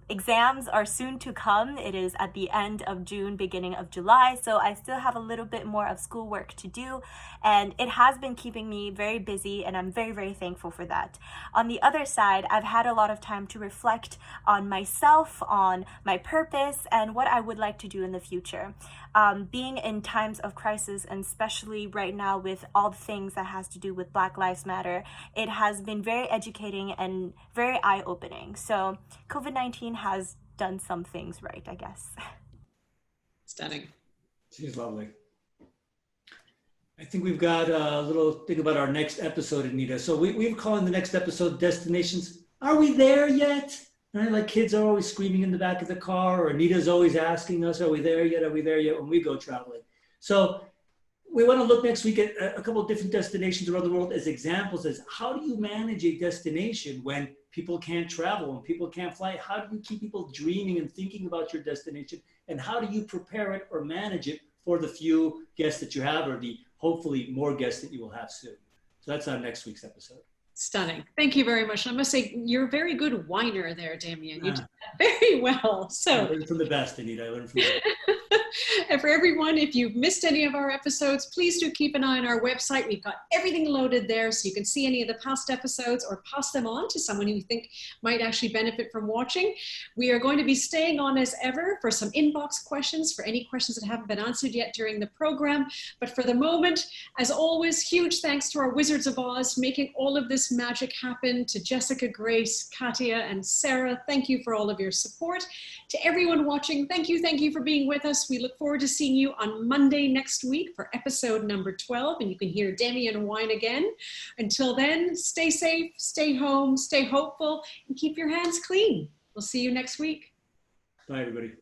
Exams are soon to come. It is at the end of June, beginning of July, so I still have a little bit more of schoolwork to do, and it has been keeping me very busy, and I'm very, very thankful for that. On the other side, I've had a lot of time to reflect on myself, on my purpose, and what I would like to do in the future. Being in times of crisis, and especially right now with all the things that has to do with Black Lives Matter, it has been very educating and very eye-opening. So COVID-19 has done some things right, I guess. Stunning. She's lovely. I think we've got a little thing about our next episode, Anita. So we're calling the next episode Destinations. Are we there yet? Right? Like kids are always screaming in the back of the car, or Anita's always asking us, are we there yet? Are we there yet? When we go traveling. So we want to look next week at a couple of different destinations around the world as examples as how do you manage a destination when people can't travel, when people can't fly? How do you keep people dreaming and thinking about your destination? And how do you prepare it or manage it for the few guests that you have, or the hopefully more guests that you will have soon? So that's on next week's episode. Stunning. Thank you very much. And I must say, you're a very good whiner there, Demian. You did that very well. So I learned from the best, Anita. I learned from the best. And for everyone, if you've missed any of our episodes, please do keep an eye on our website. We've got everything loaded there so you can see any of the past episodes or pass them on to someone who you think might actually benefit from watching. We are going to be staying on as ever for some inbox questions, for any questions that haven't been answered yet during the program. But for the moment, as always, huge thanks to our Wizards of Oz making all of this magic happen, to Jessica, Grace, Katia, and Sarah. Thank you for all of your support. To everyone watching, thank you for being with us. We look forward to seeing you on Monday next week for episode number 12, and you can hear Demian whine again. Until then, stay safe, stay home, stay hopeful, and keep your hands clean. We'll see you next week. Bye, everybody.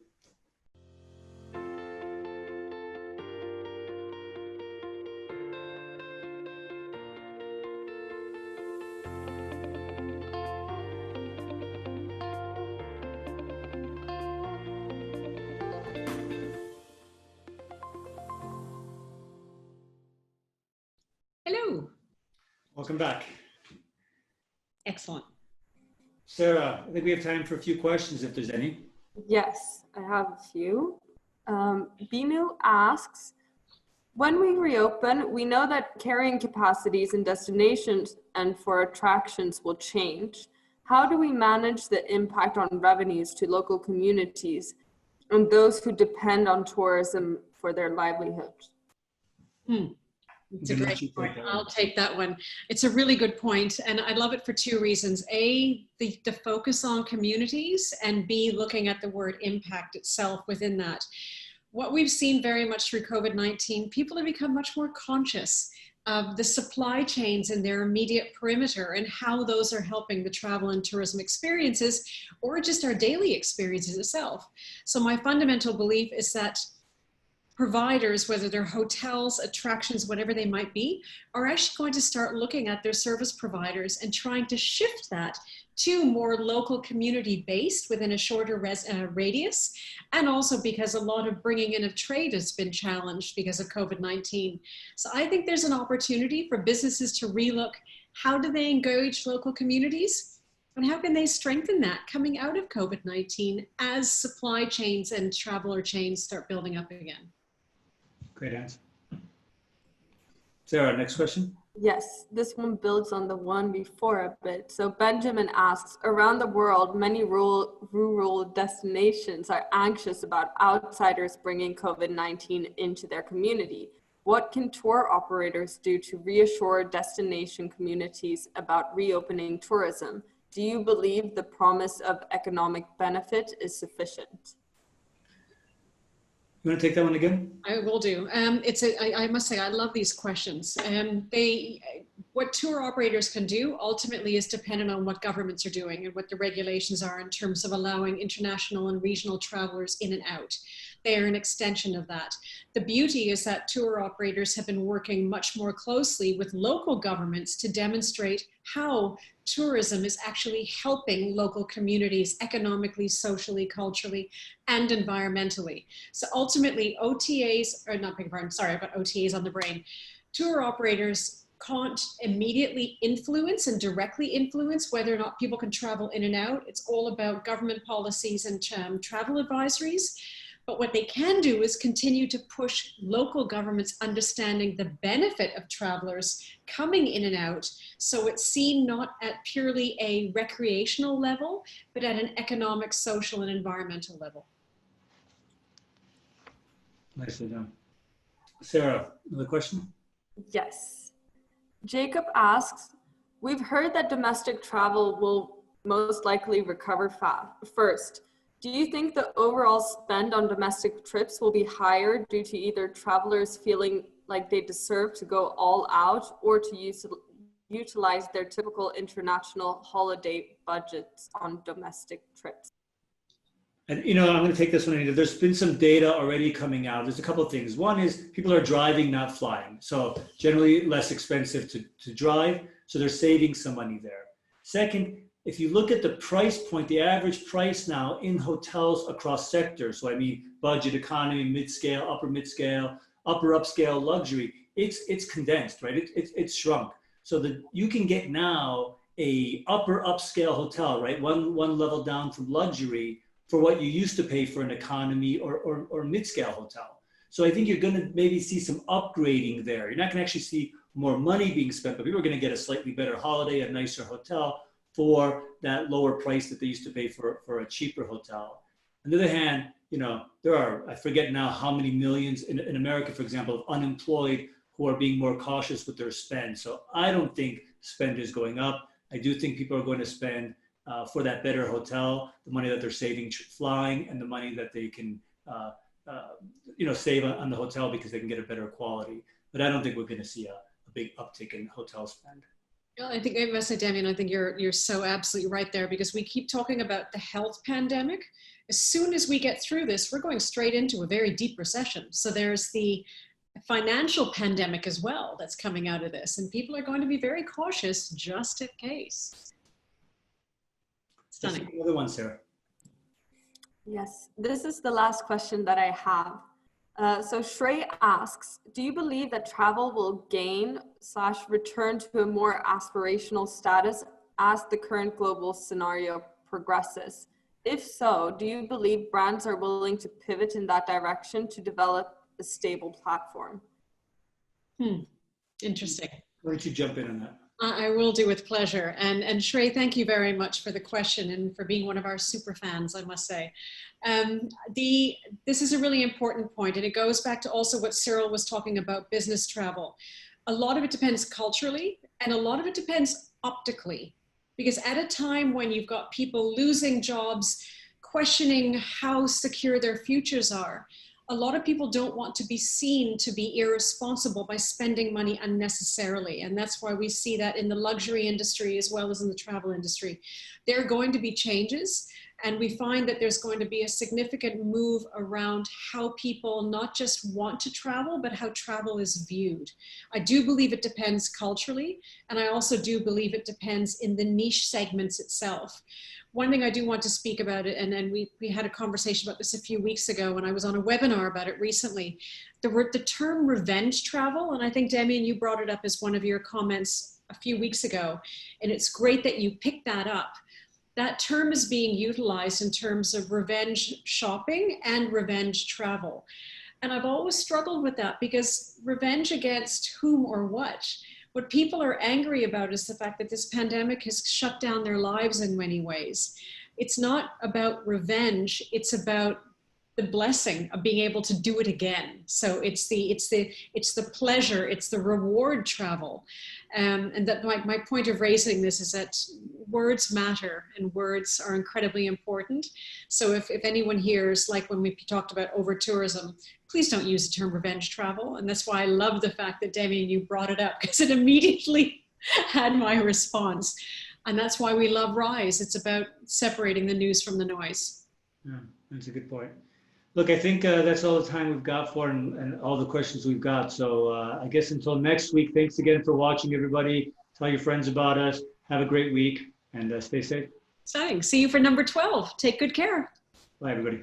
Hello. Welcome back. Excellent. Sarah, I think we have time for a few questions if there's any. Yes, I have a few. Binu asks, when we reopen, we know that carrying capacities in destinations and for attractions will change. How do we manage the impact on revenues to local communities and those who depend on tourism for their livelihood? It's a great point. I'll take that one. It's a really good point, and I love it for two reasons. A, the focus on communities, and B, looking at the word impact itself within that. What we've seen very much through COVID-19, people have become much more conscious of the supply chains in their immediate perimeter and how those are helping the travel and tourism experiences or just our daily experiences itself. So my fundamental belief is that providers, whether they're hotels, attractions, whatever they might be, are actually going to start looking at their service providers and trying to shift that to more local community based within a shorter radius. And also because a lot of bringing in of trade has been challenged because of COVID-19. So I think there's an opportunity for businesses to relook, how do they engage local communities? And how can they strengthen that coming out of COVID-19 as supply chains and traveler chains start building up again? Great answer. Sarah, next question. Yes, this one builds on the one before a bit. So Benjamin asks, around the world, many rural destinations are anxious about outsiders bringing COVID-19 into their community. What can tour operators do to reassure destination communities about reopening tourism? Do you believe the promise of economic benefit is sufficient? You want to take that one again? I will do. I must say, I love these questions. What tour operators can do ultimately is dependent on what governments are doing and what the regulations are in terms of allowing international and regional travelers in and out. They are an extension of that. The beauty is that tour operators have been working much more closely with local governments to demonstrate how tourism is actually helping local communities economically, socially, culturally, and environmentally. So ultimately, OTAs, or not, beg your pardon, sorry, I've got OTAs on the brain. Tour operators can't immediately influence and directly influence whether or not people can travel in and out. It's all about government policies and travel advisories. But what they can do is continue to push local governments understanding the benefit of travelers coming in and out. So it's seen not at purely a recreational level, but at an economic, social, and environmental level. Nicely done. Sarah, another question? Yes. Jacob asks, we've heard that domestic travel will most likely recover first. Do you think the overall spend on domestic trips will be higher due to either travelers feeling like they deserve to go all out or to utilize their typical international holiday budgets on domestic trips? And I'm going to take this one, Anita. There's been some data already coming out. There's a couple of things. One is people are driving, not flying. So generally less expensive to drive. So they're saving some money there. Second, if you look at the price point, the average price now in hotels across sectors, so I mean budget, economy, mid-scale, upper mid-scale, upper upscale, luxury, it's condensed, right? It's shrunk. So that you can get now a upper upscale hotel, right? One level down from luxury for what you used to pay for an economy or mid-scale hotel. So I think you're going to maybe see some upgrading there. You're not going to actually see more money being spent, but people are going to get a slightly better holiday, a nicer hotel for that lower price that they used to pay for a cheaper hotel. On the other hand, there are, I forget now how many millions in America, for example, of unemployed who are being more cautious with their spend. So I don't think spend is going up. I do think people are going to spend for that better hotel, the money that they're saving flying and the money that they can save on the hotel because they can get a better quality. But I don't think we're going to see a big uptick in hotel spend. I think, Demian, I think you're so absolutely right there, because we keep talking about the health pandemic. As soon as we get through this, we're going straight into a very deep recession. So there's the financial pandemic as well that's coming out of this, and people are going to be very cautious just in case. Stunning. Another one, Sarah. Yes, this is the last question that I have. So Shrey asks, do you believe that travel will gain/return to a more aspirational status as the current global scenario progresses? If so, do you believe brands are willing to pivot in that direction to develop a stable platform? Interesting. Why don't you jump in on that? I will do with pleasure. And Shrey, thank you very much for the question and for being one of our super fans, I must say. This is a really important point, and it goes back to also what CYRIL was talking about, business travel. A lot of it depends culturally, and a lot of it depends optically, because at a time when you've got people losing jobs, questioning how secure their futures are, a lot of people don't want to be seen to be irresponsible by spending money unnecessarily. And that's why we see that in the luxury industry as well as in the travel industry. There are going to be changes, and we find that there's going to be a significant move around how people not just want to travel, but how travel is viewed. I do believe it depends culturally, and I also do believe it depends in the niche segments itself. One thing I do want to speak about it, and then we had a conversation about this a few weeks ago, and I was on a webinar about it recently. The term revenge travel, and I think, Demian, you brought it up as one of your comments a few weeks ago, and it's great that you picked that up. That term is being utilized in terms of revenge shopping and revenge travel. And I've always struggled with that, because revenge against whom or what? What people are angry about is the fact that this pandemic has shut down their lives in many ways. It's not about revenge, it's about the blessing of being able to do it again. So it's the pleasure, it's the reward travel. And that my point of raising this is that words matter, and words are incredibly important. So if anyone hears, like when we talked about over tourism, please don't use the term revenge travel. And that's why I love the fact that, Demian, you brought it up, because it immediately had my response. And that's why we love RISE. It's about separating the news from the noise. Yeah, that's a good point. Look, I think that's all the time we've got for and all the questions we've got. So I guess until next week, thanks again for watching, everybody. Tell your friends about us. Have a great week, and stay safe. Exciting. See you for number 12. Take good care. Bye, everybody.